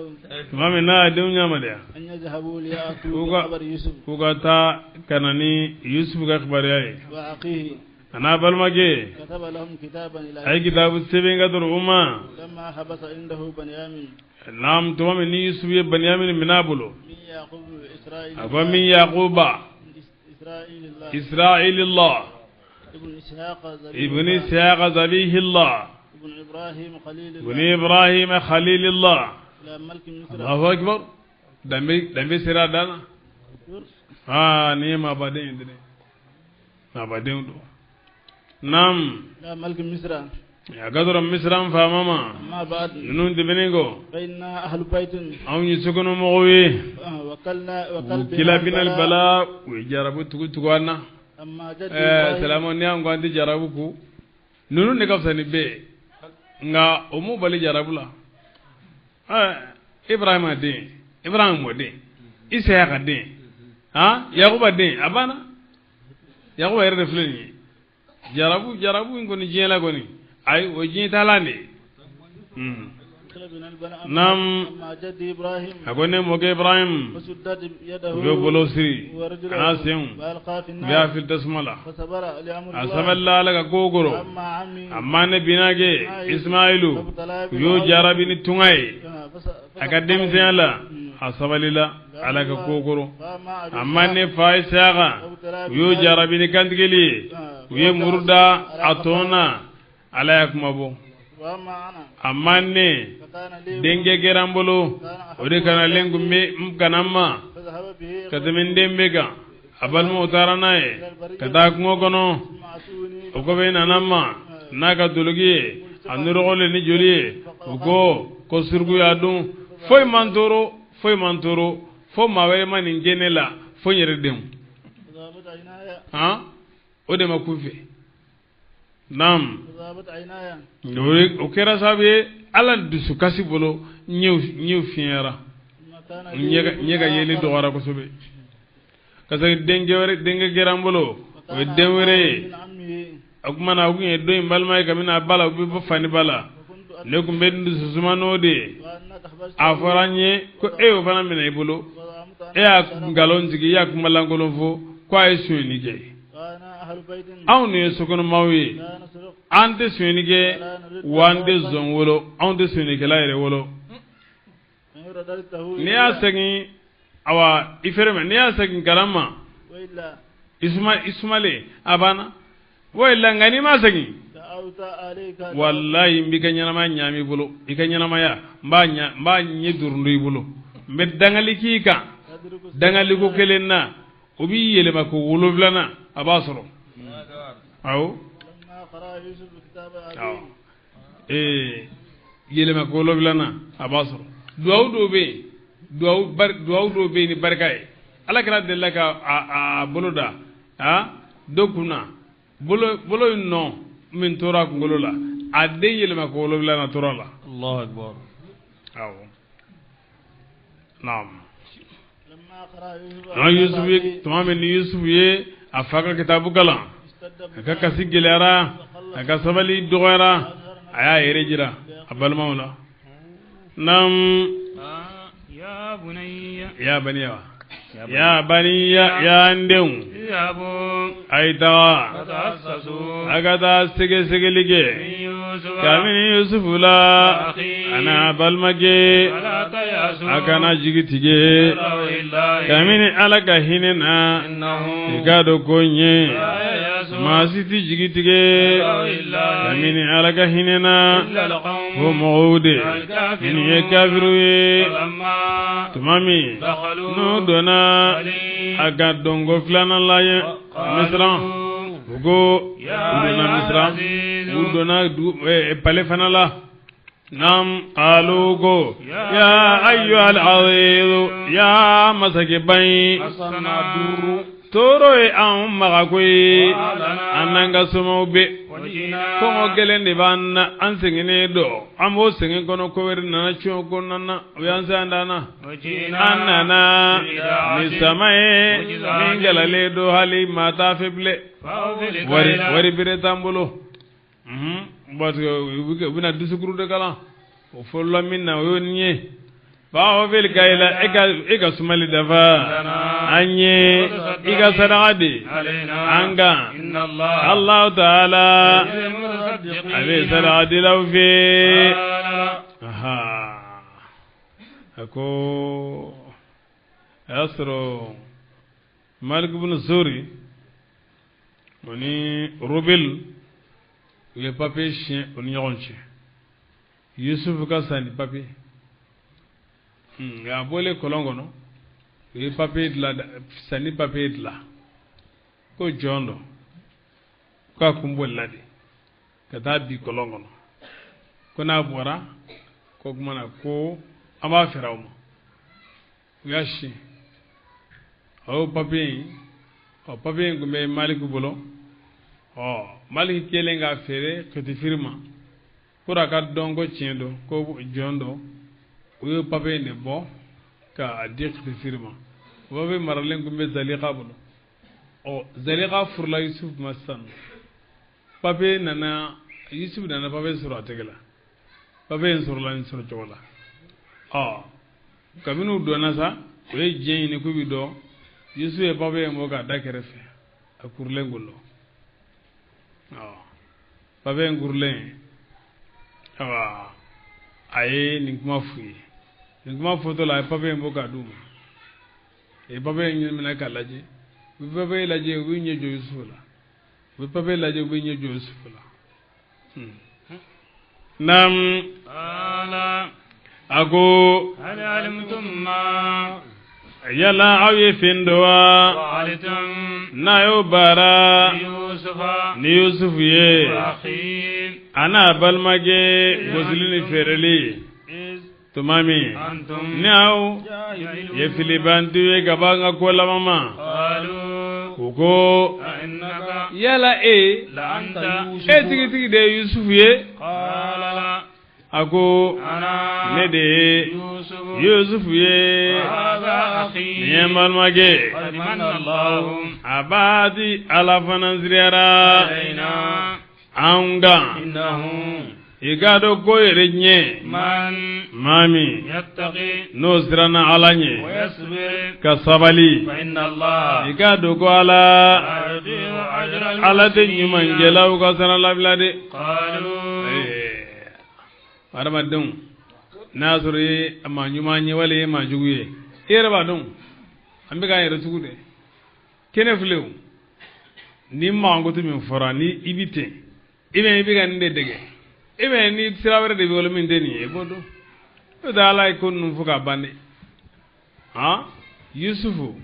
mami na dunya madiya أن يذهبوا ليأتوا Kuga- بخبر يوسف ku ga ta kanani yusuf ga khibariyai وأخيه ana balmake كتب لهم كتابا إلى ay kitabu seben ga dur umma لما حبس عنده بنيامين nam to mami ni yusuf ye banyamin minabulo من يعقوب إسرائيل agwa min yaquba إسرائيل الله israilillah ابن إسحاق ibn ishaq zabihillah ابن إبراهيم خليل ibn الله ibrahim khalilillah إلى ملك مصر allahu akbar dambe sira dana ni ma baden indine ma baden do nam إلى ملك مصر ya gadoro misran fa mama أما بعد nun dibenego فإنا أهل بيت aw ni sukono mowi وكلنا وكل kila binal bala we jarabu tuguana أما جد salamu ni an gwandi jarabu ku nunu ne kafsani be nga umu bali jarabu la ibrahim ade ibrahim mode isa ade ha yaquba de abana yaquba yerde fulani jarabu ngoni jela goni ay o jin talande nam مع جد إبراهيم agone moge ibrahim فسدت يده yo bolosiri ورجله anasem فألقى في biya النار fil tasmala فصبر لأمر الله asaballa laga gogoro أما عمي amma ne binage ismailu yo jarabi ni tungay akadim zela asabalila alaga gogoro amma ne faisaga yo jarabi ni kantigeli yo murda atona ala yakmabo وأما أنا amma ne فكان لي denge gerambolo ode kana lengu me kanamma فذهب به katamin dembega abal mo taranaye kata kungo kono ثم أتوني uko be nanamma naga dulugi anurogole ni joli uko ko surgu yadun foy mantoro fo mawere man ngenela fo nyere dem فذهبت عيناي ha ode makufe nam فذهبت عيناي o kera sabe ala dusu kasi bolo ñew fiera ثم كان ñega yeli dogara ko sobe kasa denge gerambolo o demre من عمه akumana akunye do imbalmay kamina bala bi bo fani bala وكنت ne kum beddu susumano de وأنك أخبرت aforanye ko e o fana mina ibolo وزعمت e ak galon jigi yak malangolo fo ko ay suni ge وأنا أهل بيت aw ne sokono mawi لا نسرق ante suni ge wande zon wolo ante suni ge layre wolo إن رددته ne ya sagi awa iferme ne ya sagi garama وإلا ismale abana wayla ngani ma sagi دعوت عليك wallahi mbika nyama nyami bolo ika nyama ya mba nye durundu ibolo mbe dangali kika تدرك dangali ko kelenna obi yele mako woloflana abasoro aw لما قرأ يوسف كتاب aw أبيه yele mako woloflana abasoro duaw do be ni barkay ala kana della ka a boloda ha dokuna bolo no min tora ko ngolola ade yele mako woloflana torala الله أكبر aw naam لما قرأ na yusuf ye tuma min ni yusuf ye a faka kitabu kalan استدب aka kasi gɛlɛyara aka sabali dɔgɔyara a y'a yɛrɛ jira a balimaw la nam يا بني ya baniya wa ya baniya ya n denw اذهبوا a yi taga فتحسسوا a ka taa sɛgɛsɛgɛli kɛ من يوسف kabini yusufu la a n'a balimakɛ ولا تيأسوا a kana jigi tigɛ من روح الله kabini ala ka hinɛ na إنه i k'a dɔn ko n ye لا ييأسوا maa si ti jigi tigɛ kabini ala ka hinɛ na إلا القوم fo mɔgɔw de nin ye kafiru ye فلما tuma min دخلوا n'u donna a ka dɔnko filanan la ye misiran u ko u donna misiran u donna pale fana la nam qalu ko ya ayyuhal azizu ya masakɛ banyi مسنا الضر toro ye an maga koyi an n'an ka somaw be وجئنا kɔngɔ gɛlɛn de b'an na an sɛgɛnnen dɔ an b'o sɛgɛn kɔnɔ ko wɛrɛ nana tiɲɛ ko nana o y'an se an dan na وجئنا an nana ni sama ye min gɛlɛlen don hali maa t'a fɛ bilen فأوفي wari bere t'an bolo u bɛna dusukuru de kalan o fɔlɔla min na o y'o nin ye fa'aw fil kayla e ka sumali dafa an ye i ka sadaka de علينا an kan إن الله Allah ta'ala يجزي المتصدقين a bɛ sadaka dilaw fɛ قال aha a ko a y'a sɔrɔ Malik ibn Suri o ni Rubel u ye papiye siɲɛ o ni ɲɔgɔn cɛ Yusuf ka sanni papiye a bɔlen kɔlɔn kɔnɔ u ye papiye dilan sanni papiye dilan ko jɔn dɔ k'a kun bolila de ka taa di kɔlɔn kɔnɔ ko n'a bɔra ko kumana ko an b'a feere aw ma u y'a siɲɛ o y'o papiye in papiye in tun bɛ Maliki bolo Maliki kɛlen k'a feere kɛtifiri ma pour a ka dɔn ko tiɲɛ don ko jɔn don u ye papiye in de bɔ k'a di kɛtifiri ma o papiye maralen tun bɛ Zalika bolo Zalika furula Yusuf ma sisan papiye nana Yusuf nana papiye sɔrɔ a tɛgɛ la papiye in sɔrɔla nin sɔrɔ cogo la kabini u dɔnna sa o ye diɲɛ ɲini k'u bi dɔn Yusufu ye papiye in bɔ k'a da kɛrɛfɛ a kurulen golo papiye in kurulen a ye nin kuma f'u ye nin kuma fɔtɔ la a ye papiye in bɔ k'a d'u ma e papiye in minɛ k'a lajɛ u bɛ papiye lajɛ u bɛ ɲɛ jɔ Yusufu la u bɛ papiye lajɛ u bɛ ɲɛ jɔ Yusufu la naam a ko hal alimtum ma yala aw ye fɛn dɔ wa fa'altum n'a y'o baara yusufa ni Yusufu ye akhi a n'a balimakɛ gosili ni feereli tuma min antum ni aw ye filibantiw ye ka bɔ an ka ko laban ma qalu u ko innaka yala la anta tigitigi de ye Yusufu ye qala a ko ana ne de ye yusuf Yusufu ye hadha akhi nin ye n balimakɛ qad manna Allahu a b'a di Ala fana siriyara alayna an kan innahu i k'a dɔn ko yɛrɛ ɲɛ man maa min yattaqi n'o siranna Ala wa ɲɛ yasbir ka sabali fa inna Allah i k'a dɔn ko Ala la yudi'u ajra Ala tɛ al-muhsinin. ɲumankɛlaw ka sara labila de qalu adamadenw n'a y'a sɔrɔ i ye maa ɲuman ye wali i ye maa jugu ye i yɛrɛ b'a dɔn an bɛ k'an yɛrɛ tugu dɛ kɛnɛ filɛ o ni mankutu min fɔra ni i bi ten i bɛ ka nin de dɛgɛ ni sira wɛrɛ de bɛ wolo min tɛ nin ye i b'o dɔn o tɛ Ala ye ko ninnu fɔ ka ban dɛ Yusufu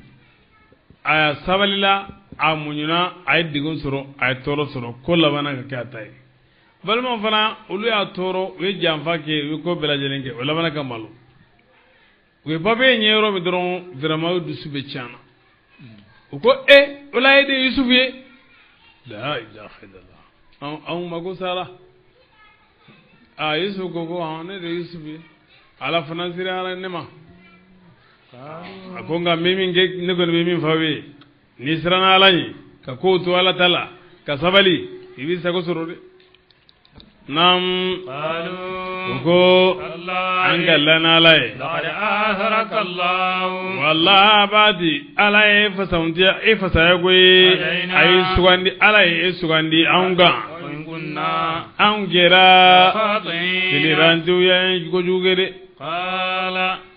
a sabalila a muɲuna a ye degun sɔrɔ a ye tɔɔrɔ sɔrɔ ko labanna ka kɛ a ta ye balimaw fana olu y'a tɔɔrɔ u ye janfa kɛ u ye ko bɛɛ lajɛlen kɛ o labanna ka malo u ye papiye ɲɛ yɔrɔ min dɔrɔn vraiment u dusu bɛ tiɲɛna u ko o la ye de Yusufu ye la ilaha illallah anw mako sara Yusufu ko ne de Yusufu ye Ala fana siriyara ne ma a ko nka min kɛ ne kɔni bɛ min fɔ aw ye n'i siranna Ala ɲɛ ka kow to Ala ta la ka sabali i b'i sago sɔrɔ dɛ naam u ko an galla n'Ala ye laqad atharaka Allah wallahi b'a di Ala ye fasaya koyi a ye sugandi Ala ye sugandi anw kan anw kɛra tilirantiw ye kojugu kɛ dɛ qala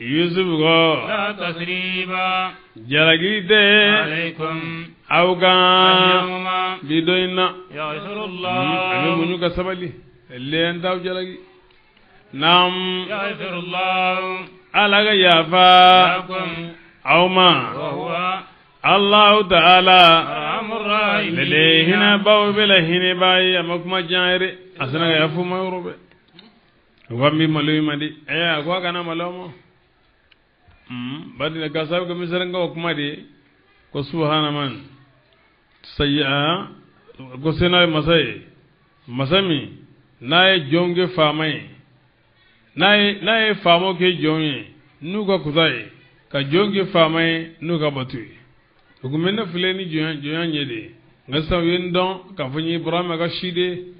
Yusuf ko la tasriba jalaki tɛ alaykum aw kan yawma bi dɔ in na yaghfiru a bɛ Allah muɲu ka sabali lɛn t'aw jalaki naam yaghfiru Allah Ala ka yafa lakum aw ma wa huwa Allahu ta'ala arhamur rahimin lele hinɛ baw bɛ la hinɛ b'a ye a ma kuma jan yɛrɛ a sina ka yafu ma yɔrɔ bɛ u ka n bi malo in ma di a ko a kana malo ma bari ka sabu ka misali ka o kuma de ko subhana man sayya ko sena masa ye masa min n'a ye jɔn kɛ faama ye n'a ye faamaw kɛ jɔn ye n'u ka kuta ye ka jɔn kɛ faama ye n'u ka bato ye o kun bɛ ne filɛ ni jɔnya ɲɛ de ye nka sisan u ye n dɔn k'a fɔ n ye Ibrahima ka si de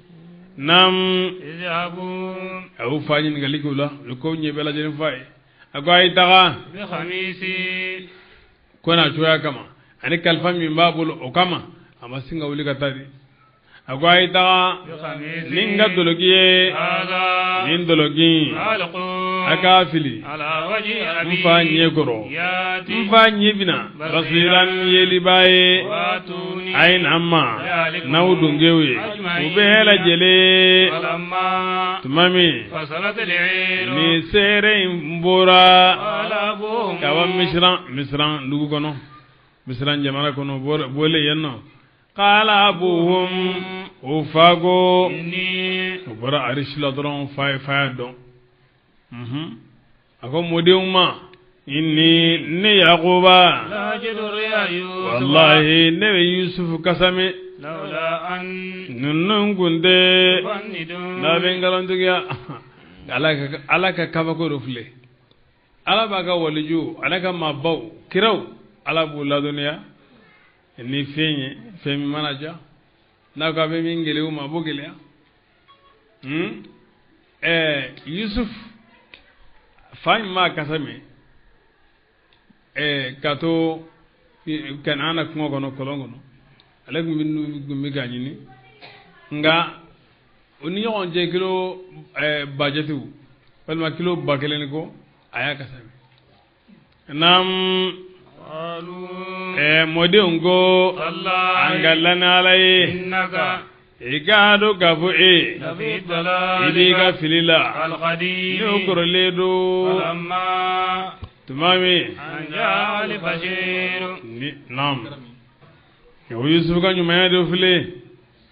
naam izhabu a y'u fa ɲininkali k'u la u ye ko ɲɛ bɛɛ lajɛlen f'a ye a ko a ye taga bi khamisi ko n'a cogoya kama ani kalifa min b'a bolo o kama a ma sin ka wuli ka taa de a ko a ye taga bi khamisi ni n ka doloki ye hada nin doloki alqu a k'a fili ala wajhi abi n fa ɲɛ kɔrɔ yati n fa ɲɛ bina basiran yeliba ye watuni a ye na n ma n'aw donkew ye u bɛɛ lajɛlen falamma tuma min fasalat al-'ir ni seere in bɔra qala abuhum ka bɔ misiran dugu kɔnɔ misiran jamana kɔnɔ bɔlen yen nɔ qala abuhum o fa ko inni o bɔra arisi la dɔrɔn fa y'a dɔn a ko mɔdenw ma inni ne Yakuba la ajidu riya yusuf wallahi ne bɛ Yusufu kasame lawla an ninnu kun tɛ fannidun n'a bɛ nkalontigiya Ala ka kabako dɔ filɛ Ala b'a ka waliju ale ka maabaw kiraw Ala b'u ladɔnniya ni fɛn ye fɛn min mana ja n'a ko a bɛ min gɛlɛya u ma a b'o gɛlɛya Yusuf fa ma kasame kato Kanana kungo kono kolongono ale gumbi ganyini nga oni yon je kilo budgetu palma kilo bakelen ko aya kasame nam mode ngo angalana alai innaka igado gafu lafi dalal idiga filila alqadim yokorledo lamma tumami anja al-bashir nam yo Yusuf kan nyuma do file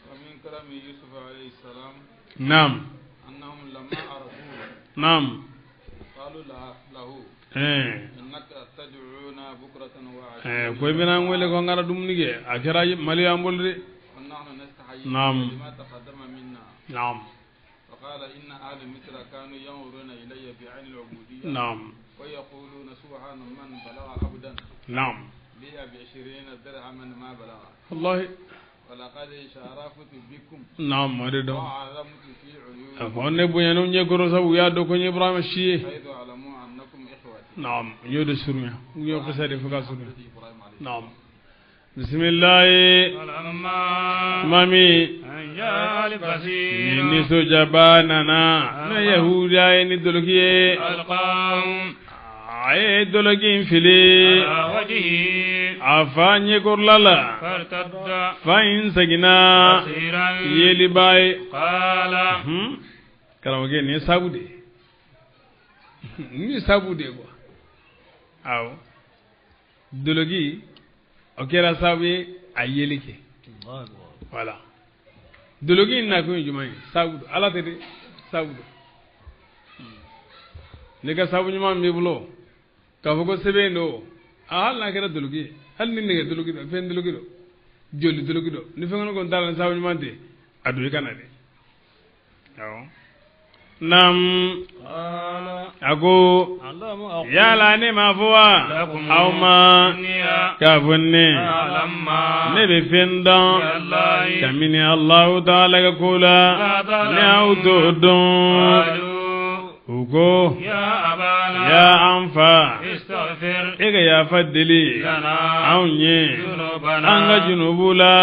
ومن كلام يوسف عليه السلام nam أنهم لما عرفوه nam قالوا له إنك تدعونا بكرة وعشيا koy bina ngole ko ngara dum nige akira mali ambolde ونحن نستحيي نعم. بما تقدم منا nam فقال إن أهل مصر كانوا ينظرون إلي بعين العبودية nam ويقولون سبحان من بلغ عبدا nam بي ب20 درهما ما بلغ wallahi ولقد شرفت بكم nam made do وعظمت في عيونكم fonne buñanu ñegoro sabu ya do ko Ibrahima shiye حيث علموا أنكم إخوتي nam ñodo surmi ño ko sade fuka surmi إبراهيم عليه nam bismillah lamma mami anja al-bashir ni so jabanana na yahuda ni dolokiye alqam ay dologin fili ala wajhi afanye korlala fartadda fa in sagina basiran yeli bay qala karamage ni sabude ni sabude ko aw dologi okera sabe ayelike voilà dologi na ko jumay sabude ala tede sabude ne ka sabu nyuma mi bulo ka fogo sebe no hal na kera dologi hal ni ne dologi do fen dologi do jolli dologi do ni fengono ko dal sabu nyuma de adu kanade aw nam ako yala ne ma fuwa aw ma ka funne ne be fendan kamini Allah ta'ala ka kula ne auto don ugo ya abana ya anfa istaghfir ega ya faddili lana aunye junubana anga junubula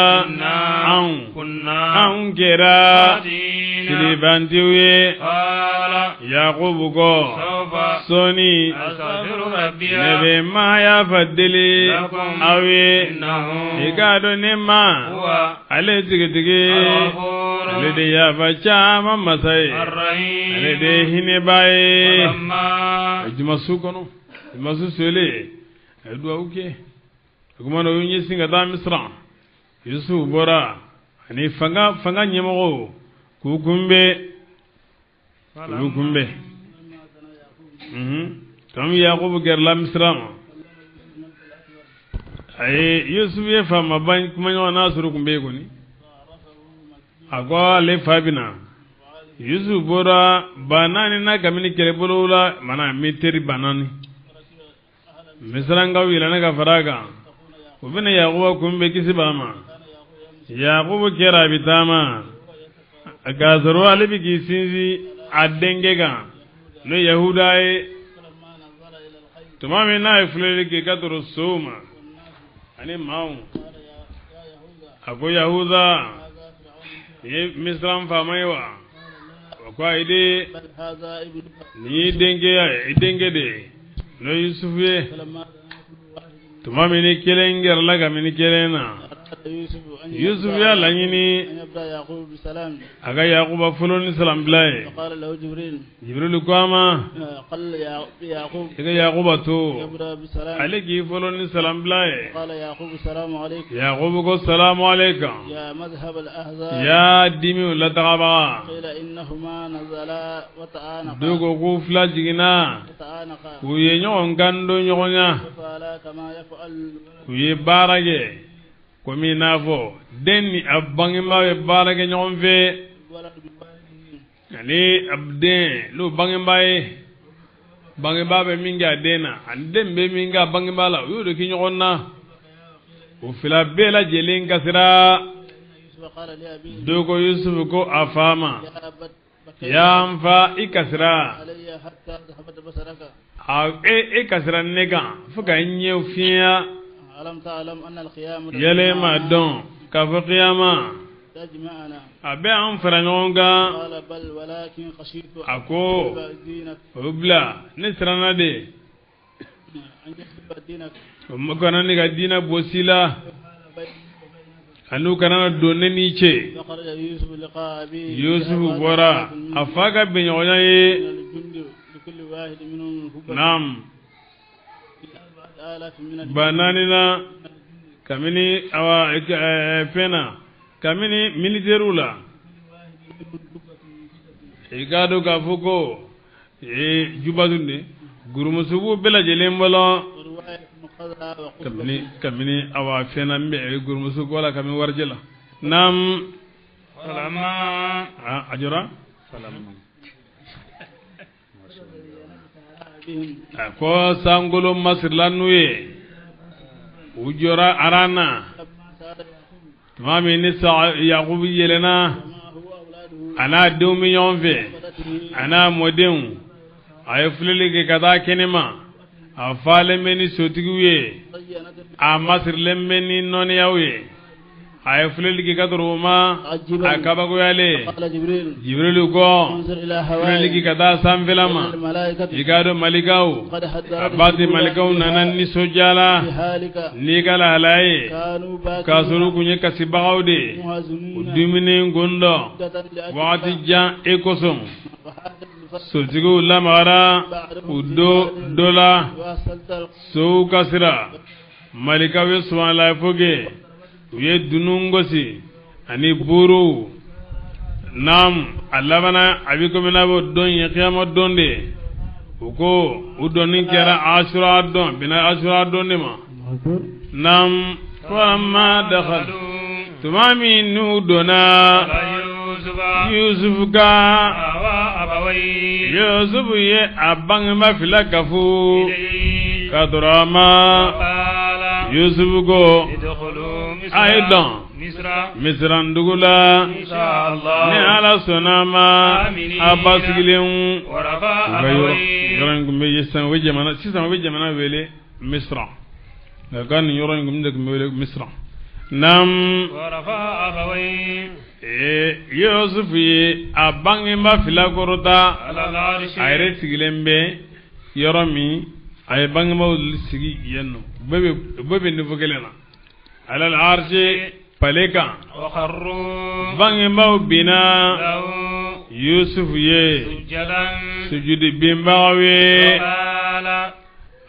aun kunna aun kera silibantiwe qala yaqub go sawfa soni astaghfiru rabbiya nebe ma ya faddili lakum awe innahu igado ne ma huwa ale tige al-ghafur ale de ya facha mamasai ar-rahim ale de hine baye lamma juma su kono juma su sele edu auke kuma no yunyi singa da misra yusu bora ani fanga nyemo ku kumbe tam yaqub gerla misra ay yusuf ye fama ban kuma yo nasuru kumbe ko ni agwa le fabina yusuf bora banani na kamini kere bolula mana miteri banani misranga wila na gafaraga ubina yaquba kumbe kisibama yaqub kera bitama agazaro alibi kisinzi adengega no yahudae tumami na ifulele ke katoro soma ani maun ako yahuda ye misram famaiwa kwa ide ni denge de no yusufe tumami ni kelenger laga mini kelena yusuf ya langini aga yaquba fuloni salam bilay قال له جبريل jibril kwama قال يعقوب aga yaquba to يبدأ بالسلام alegi fuloni salam bilay قال يعقوب السلام عليكم yaqub ko salamu alaykum يا مذهب الأحزاب ya dimi la taqaba قيل إنهما نزلا وتعانقا dogo ko fla jigina وتعانقا ku ye nyon gando nyonya فعلا كما يفعل ku ye barage ko mi nafo denni abangi ma ye barage nyon fe الولد بوالده ani abden lu bangi baye bangi babe minga dena andem be minga bangi bala yudo ki nyonna o fila bela jelen kasira يوسف قال لأبيه dogo yusuf ko afama يا أبت yanfa ikasra علي حتى ذهبت بصرك ikasra nega fuka nye fiya ألم تعلم أن القيامة yale ma don ka fu qiyama تجمعنا abe an fara ɲɔgɔn kan قال بل ولكن خشيت ako دينك obla ne sirana de أن يحب دينك kana ni ka dina bosila anu kana donne ni ce فخرج يوسف لقاء أبيه yusuf bora afaga be ɲɔgɔnya ye من الجند لكل واحد منهم هبة nam 4,000 من الجند bananina kamini awa fena kamini militeru la igado ka fuko jubatunde gurumusubu bela jelen bolo ورواية مقضى وقصة kamini awa fena mbe gurumusubu wala kamini warjela nam فلما ajora بهم ko sangolo masirlanu ye ujora arana لما سار mami ni sa yaqubu yelena وما هو أولاده ana dumi yonfe ولده ana modin ay fulili ke kada kenema a fale meni sotigu ye زينت a masirle meni noni yawe ay fulili ke kadruma عجبا akabago yale قال جبريل jibrilu ko انظر إلى fulili ke هوائي kada samfelama الملائكة igado malikau قد حذر abati malikau nanan ni sojala بحالك ni kala halaye كانوا باكين kasuru kunye kasibagaude مهزمين dumine gondo مدة لأجل wakati jan ekoson وهذا الفصل sotigu lamagara udo dola وأصلت sow kasira malikaw ye subhanallah foge u ye dunun gosi ani buru nam alabana abi komina bo don ye qiyama don de u ko u donin kɛra asura don bina asura don de ma nam falamma dakhal tumami nu dona يوسف yusuf ka آوى أبويه yusuf ye a bangema fila kafu إليه kadurama قال yusuf ko ادخلوا أيضا مصر misran dugula إن شاء الله ni ala sonama Amini. abasigilen ورفع ga yɔrɔ أبويه yɔrɔ in kun bɛ sisan u bɛ jamana wele misra nka ka nin yɔrɔ in kun de kun bɛ wele misra nam ورفع أبويه yusuf ye a bangeba fila kɔrɔta على العرش a yɛrɛ sigilen bɛ yɔrɔ min a ye bangebaw sigi yen nɔ u bɛɛ bɛ niveau kelen na alal arshi pale kan وخروا bangebaw binna له yusuf ye سجدا sujudi binbagaw ye وقال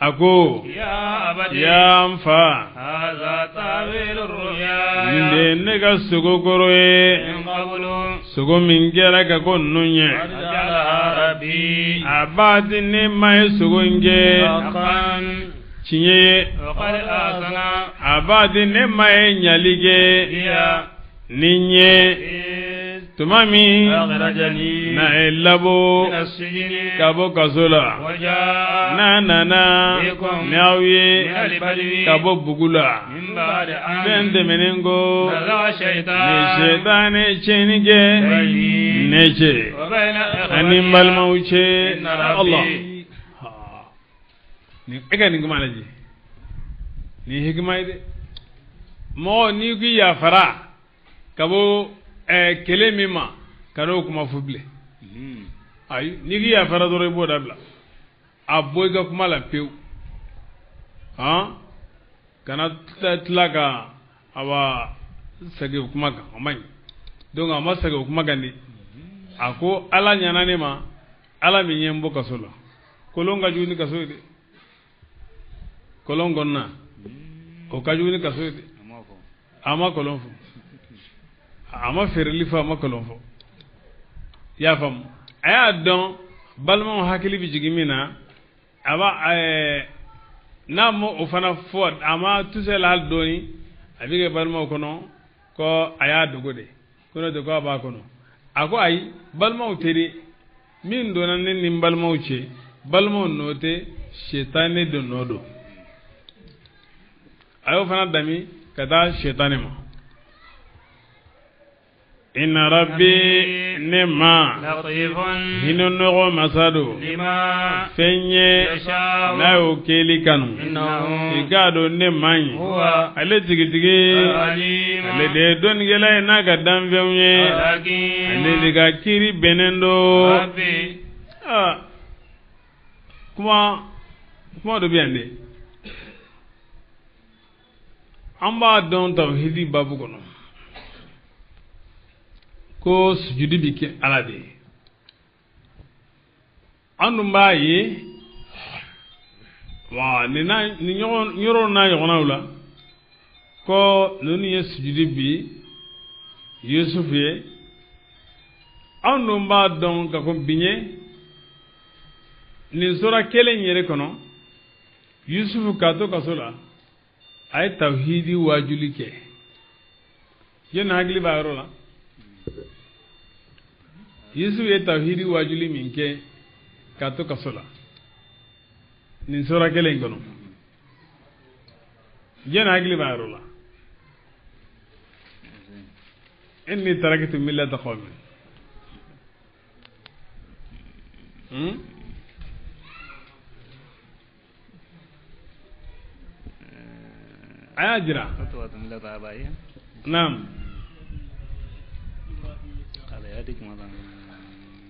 a ko يا أبتي ya n fa هذا تأويل الرؤيا nin de ye ne ka sogo kɔrɔ ye من قبل sogo min kɛra ka ko ninnu ɲɛ قد جعلها ربي a b'a di ne ma ye sogo in kɛ حقا tiɲɛ ye وقد آسن a b'a di ne ma ye ɲali kɛ بي ni ɲɛ إذ tuma min أخرجني na ye labo من السجن ka bɔ kaso la وجاء n'a nana ni aw ye من البدو ka bɔ bugu la من بعد fɛn أن tɛmɛnen ko نزغ ni الشيطان setan ye tiɲɛni kɛ بيني ne cɛ وبين ani n balimaw cɛ إن Allah ربي ni e ka nin kuma lajɛ nin hikima ye dɛ mɔgɔ n'i k'i yafara ka bɔ kɛlɛ min ma ka n'o kuma fɔ bilen ayi n'i k'i yafara dɔrɔn i b'o dabila a bɔ i ka kuma la pewu kana tila ka aba segin o kuma kan o man ɲi donc a ma segin o kuma kan de a ko ala ɲana ne ma ala min ye n bɔ kaso la kolon ka jugu ni kaso ye dɛ kolon kɔnɔna o ka jugu ni kaso ye dɛ a ma kolon fɔ a ma feereli fɔ a ma kolon fɔ i y'a faamu a y'a dɔn balimaw hakili bɛ jigin min na a b'a n'a ma o fana fɔ a ma tusɛ la hali dɔɔni a bɛ kɛ balimaw kɔnɔ ko a y'a dogo de ko n'o tɛ ko a b'a kɔnɔ a ko ayi balimaw teri min donna ne ni n balimaw cɛ balimaw nɔ tɛ sɛtane de nɔ don a y'o fana dami ka taa sɛtane ma inna rabbi nema latifun hinu nogo masado lima fenye yasha'u na o keli kanu innahu igado nema yi huwa ale tigitigi alim ale de don gela na ga danfenye hakim ale de ga kiri benendo rabbi kuma do biyande an b'a dɔn tawhidi babu kɔnɔ ko sujudi bi kɛ ala de ye an dun b'a ye wa ni yɔrɔ n'a ɲɔgɔnnaw la ko ninnu ye sujudi bi Yusuf ye an dun b'a dɔn ka ko biɲɛ nin sura kelen yɛrɛ kɔnɔ Yusuf ka to kaso la a ye tawhidi wajuli kɛ yen hakili b'a yɔrɔ la Yusuf ye tawhidi wajuli min kɛ ka to kaso la nin sura kelen kɔnɔ yen hakili b'a yɔrɔ la inni taraktu millata qawmin aya jira naam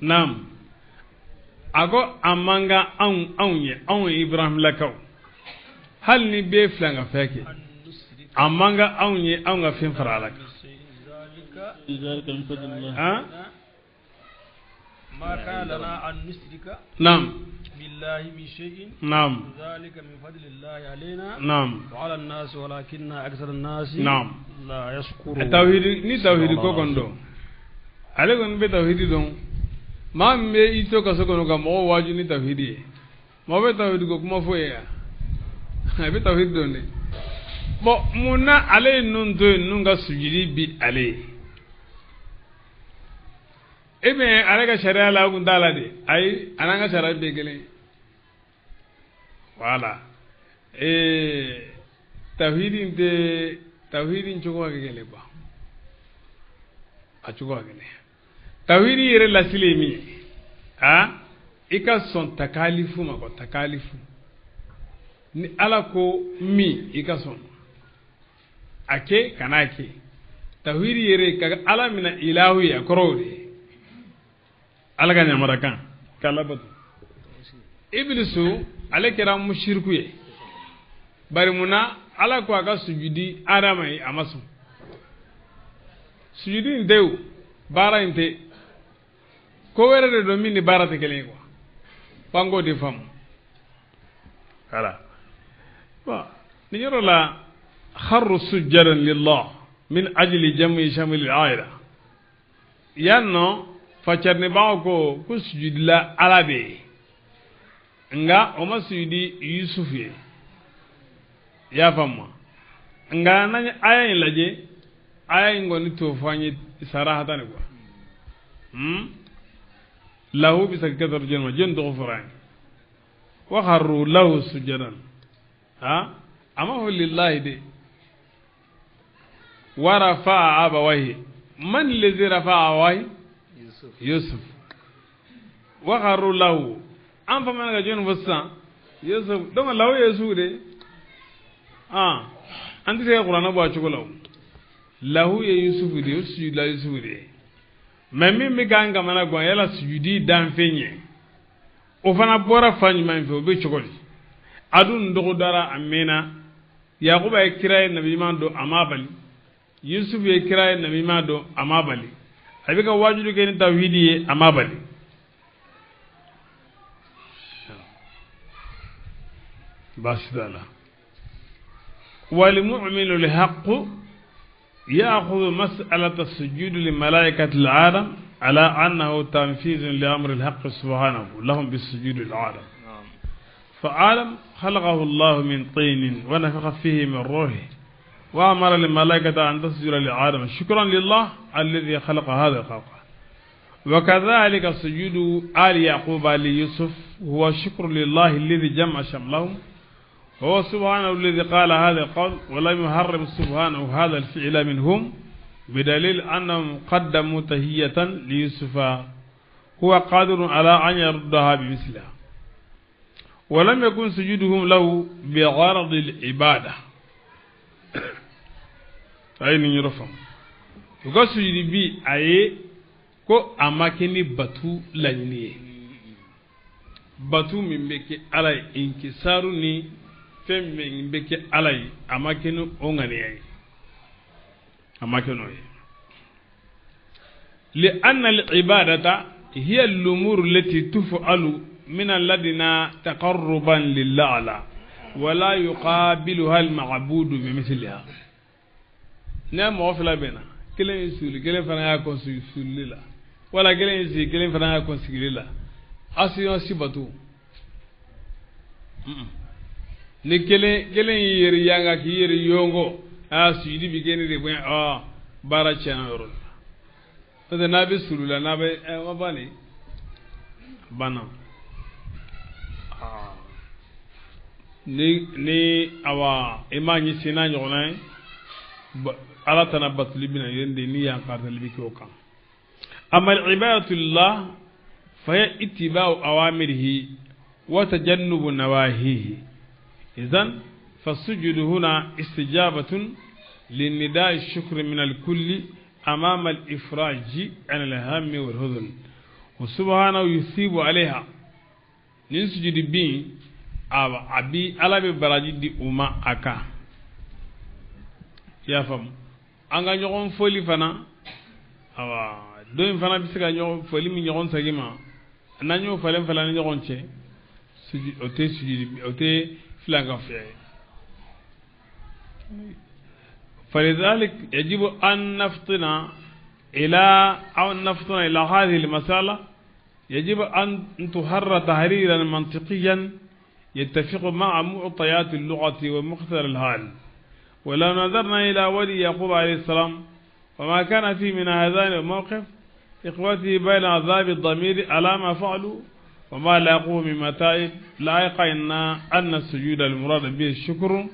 naam ako amanga anw Ibrahim lakaw hal ni be flanga feke amanga anw ga fin farala ha ما كان لنا أن نشرك نعم بالله من شيء نعم ذلك من فضل الله علينا نعم وعلى الناس ولكن أكثر الناس نعم لا يشكرون التوحيد ني توحيد كوكوندو عليكم بتوحيد دون ما مي يتو كسكونو كم او واجو ني توحيد ما بتوحيد كو كما فويا ابي توحيد دون بو منا علي نونتو نونغا سجيدي بي علي ebe alaga sharia la gun dala de ay ananga sharia be gele wala tawhidin chugo gele ba a chugo gele tawhidi yere la silemi ha ika son takalifu ma ko takalifu ni ala ko mi ika son ake kanake tawhidi yere kaga ala mina ilahu ya korode alaga nyamara kan kalabatu iblisu ale kera mushriku ye bari muna ala ko aga sujudi adamai amasu sujudi ndeu bara inte ko were de do minni bara te kelen ko pango de fam kala ba ni yoro la kharru sujjadan lillah min ajli jam'i shamil al-aila yanno facarni bawo ko sujudi la ala be nga o ma sujudi Yusuf ye ya famma nga nanya aya laje aya ngoni to fanyi sarahata ne ko lahu bi sakkatar janna jendo furani wa kharru lahu sujadan ha amahu lillahi de wa rafa'a abawahi man allazi rafa'a abawahi Yusuf wa kharru lahu an fa man ga jon wasa Yusuf don lahu Yusuf de an ti sai Qur'ana ba ci golaw lahu ya Yusuf de Yusuf la Yusuf de mais min mi ganga mana gon yala sujudi dan fenye o fana bora fanyi man fe o be chokoli adun ndogo dara amena yaquba e kiraye nabi man do amabali Yusuf e kiraye nabi man do amabali abika wajudu ke ni tawhidi ye amabali basdala wal mu'minu li haqq يأخذ مسألة السجود لملائكة العالم على أنه تنفيذ لأمر الحق سبحانه لهم بالسجود العالم فعالم خلقه الله من طين ونفخ فيه من روحه وأمر الملائكة أن تسجد لآدم شكرا لله الذي خلق هذا الخلق وكذلك سجود آل يعقوب ليوسف هو شكر لله الذي جمع شملهم هو سبحانه الذي قال هذا القول ولم يحرم سبحانه هذا الفعل منهم بدليل أنهم قدموا تهية ليوسف هو قادر على أن يردها بمثلها ولم يكن سجودهم له بغرض العبادة أين يرفع يقول سجود بي أي كو أماكني باتو لنيني batu min bɛ kɛ ala ye inkisaru ni fɛn min bɛ kɛ ala ye a ma kɛ ni o ŋaniya ye a ma kɛ n'o ye لأن العبادة هي الأمور التي تفعل من لدنا تقربا لله ولا يقابلها المعبود بمثلها نعم وفلا بنا كلن يسول كلن فنا يكون سول لله ولا كلن يسي كلن فنا يكون سول لله asiyon sibatu ni kelen yeri yanga ki yeri yongo a sudi bi geni de buen a bara chana yoro to de nabi sulula nabe mabani bana ni awa imani sina nyona ala tanabat libina yende ni yanqata libiki okan amal ibadatullah فهي اتباع أوامره وتجنب نواهيه إذن فالسجود هنا استجابة للنداء الشكر من الكل أمام الإفراج عن الهم والهذل وسبحانه يثيب عليها نسجد بين أبي على ببراجي دي أما أكا يا فهم أنغا نيغون فولي فنا دوين فنا بسكا نيغون فولي من نيغون ساقما nanyo falen falan nyogon che sujud ote sujud ote flanga fi فلذلك يجب أن نفطن إلى هذه المسألة يجب أن تحرر تحريرا منطقيا يتفق مع معطيات اللغة ومقتضى الحال ولو نظرنا إلى ولي يعقوب عليه السلام وما كان فيه من هذان الموقف إخوته بين عذاب الضمير على ما فعلوا وما لاقوه من متائب لا يقين أن السجود المراد به الشكر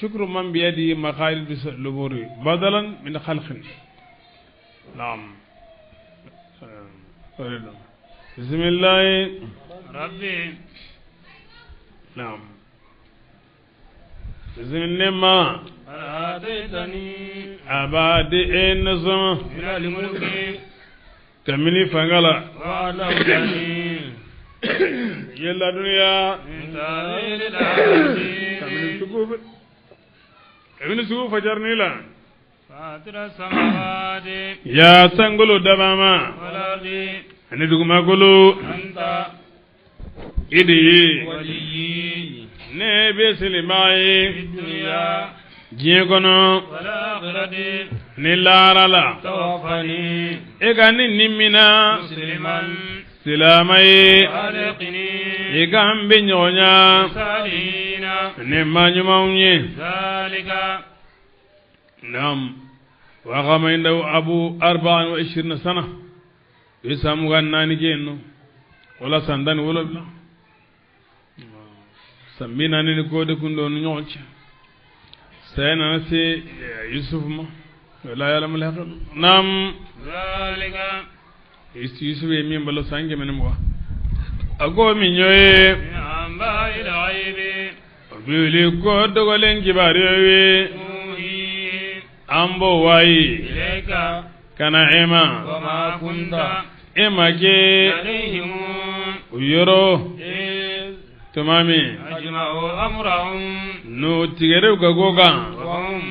شكر من بيده مخالد الأمور بدلا من خلق نعم بسم الله ربي نعم بسم الله أتيتني أبادي النظام من الملك كمني فنغلا وعلمتني يلا دنيا من تأويل الأحاديث كمني سقوف فجرني لا فاطر السماوات يا سانغولو دباما والأرض أني دوما غولو أنت إدي وليي نبي سلماي في الدنيا جيكونو والآخرة نلارلا توفني إغاني نمنا مسلما سلامي خالقني إغان بنيونيا صالحين نما نموني ذلك نعم وقام عنده أبو 24 سنة يسامو غناني جينو ولا سندان ولا بلا سمينا نكود كندو نيوتش سينا نسي يوسف ما ولا يعلم الحق نعم ذلك يوسف يمين بلو سانجي من موا أقوى من يوي من أنباء الغيب بيولي كود غلين كباريوي نوحي أمبو واي إليك كان إما وما كنت إما كي عليهم ويرو إذ تمامي أجمعوا أمرهم نو تيغرو غوغا وهم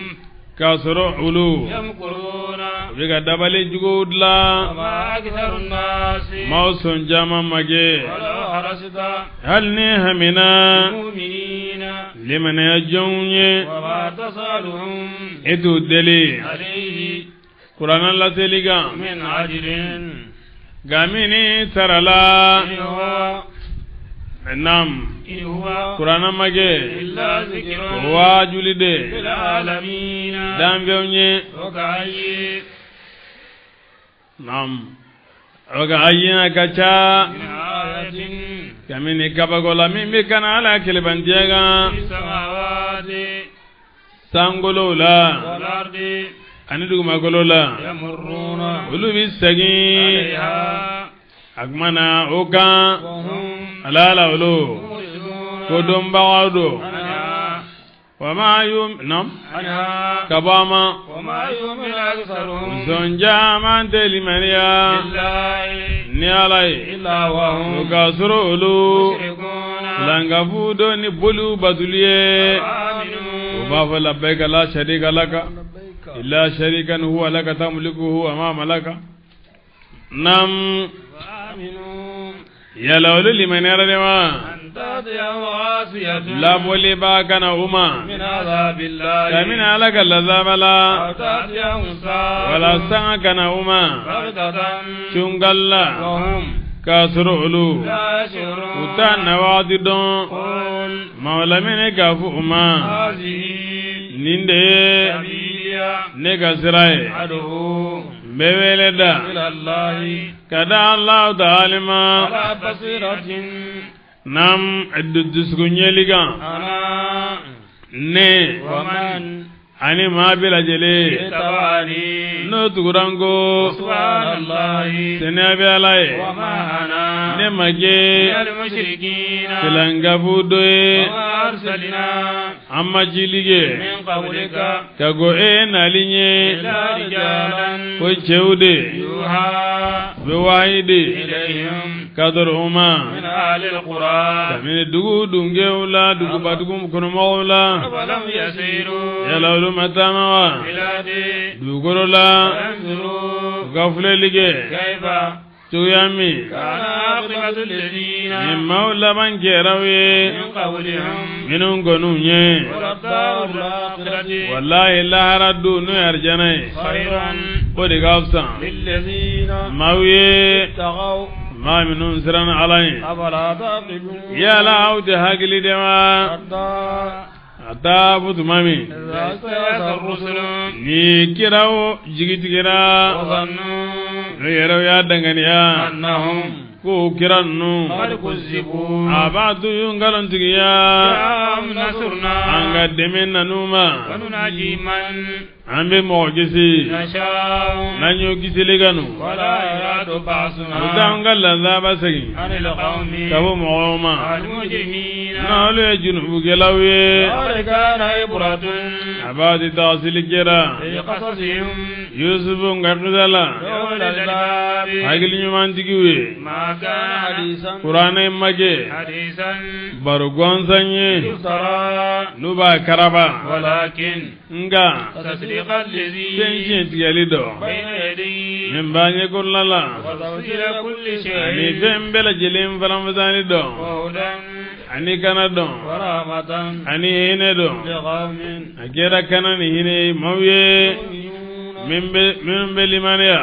كاسرو علو يمكرون بيغا دبالي جوود لا وما أكثر الناس موسون جاما ماجي ولو حرصت هل نهمنا المؤمنين لمن يجوني وما تصالهم اتو دلي عليه قرآن الله تلقى من عجل غاميني سرلا إن هو نعم إن هو قرآن ماجي إلا ذكر واجولي دي للعالمين دام بيوني وكأي نعم وكأينا كتا من آية كميني كبغولا من بكنا على كلبان جيغا في السماوات سانغولو لا والأرض ani duguma golola يمرون ulu bi sagi عليها agmana okan وهم alala ulu مردون ko don bawado عنها wama yum nam عنها kabama وما يؤمن أكثرهم zonja man telimaniya بالله ni alai إلا وهم ukasuru ulu مشركون langafu do ni bolu batuliye آمنوا وبابا لبيك لا شريك لك إلا شريكا هو لك تملكه وما ملك نم وآمنوا يلول لمن يرى ما أن تأتيهم غاشية لا بولي باكنا أما من عذاب الله كمن عليك اللذاب أو لا تأتيهم ساعة ولا ساكنا أما بغتة شنقل وهم كاسر علو لا يشعرون وتان وادي دون قل مولا من كافو أما هذه نندي سبيلي نكسراي أدعو بيولدا إلى الله كدا الله تعالى ما على بصيرة nam addusko nyeliga أنا ne ومن ani ma bila jele اتبعني no turango سبحان الله sene be alai وما أنا ne mage من المشركين tilanga budoe وما أرسلنا amma jilige من قبلك kago e nalinye إلا رجالا ko cheude يوحى be wahide إليهم kador uma من أهل القرى tamine dugu dungeula dugu badugum kono mawla فلم يسيروا yalawlu matamawa بلادي dugorola فينظروا gafule lige كيف tuyami كان عاقبة الذين min mawla ban kerawe من قبلهم minun gonu nye وللدار الآخرة wallahi lahara du no yarjanai خيرا o de gafsa للذين mawiye اتقوا ma minun siran alai أفلا تعقلون yala aude hagili dema حتى ata butu mami إذا استيأس الرسل ni kirawo jigitigira وظنوا no yeraw ya danganiya أنهم ko kirannu قد كذبوا abatu yungalantigiya جاءهم نصرنا anga demen nanuma ونناجي من an be mɔgɔ kisi نشاء n'an y'o kisili kanu ولا يراد بعثنا utan ka lazaba segin عن القوم ka bɔ mɔgɔw ma المجرمين n'olu ye junubukɛlaw ye ذلك كان عبرة a b'a ti tagasili kɛra في قصصهم yusufu nka kisa la لأولي الألباب hakili ɲumantigiw ye ما كان حديثا kuranɛ ma kɛ حديثا baro gansan ye يفترى n'u b'a karaba ولكن nka تصديق الذي fɛn tiɲɛ tigɛli dɔ بين يديه min b'a ɲɛ kɔrɔla la وتفصيل كل ani شيء fɛn bɛɛ lajɛlen faranfasani dɔn وهدى ani kana dɔn ورحمة ani hinɛ dɔn لقوم a kɛra kana ni hinɛ ye maaw ye يؤمنون minnu bɛ limaniya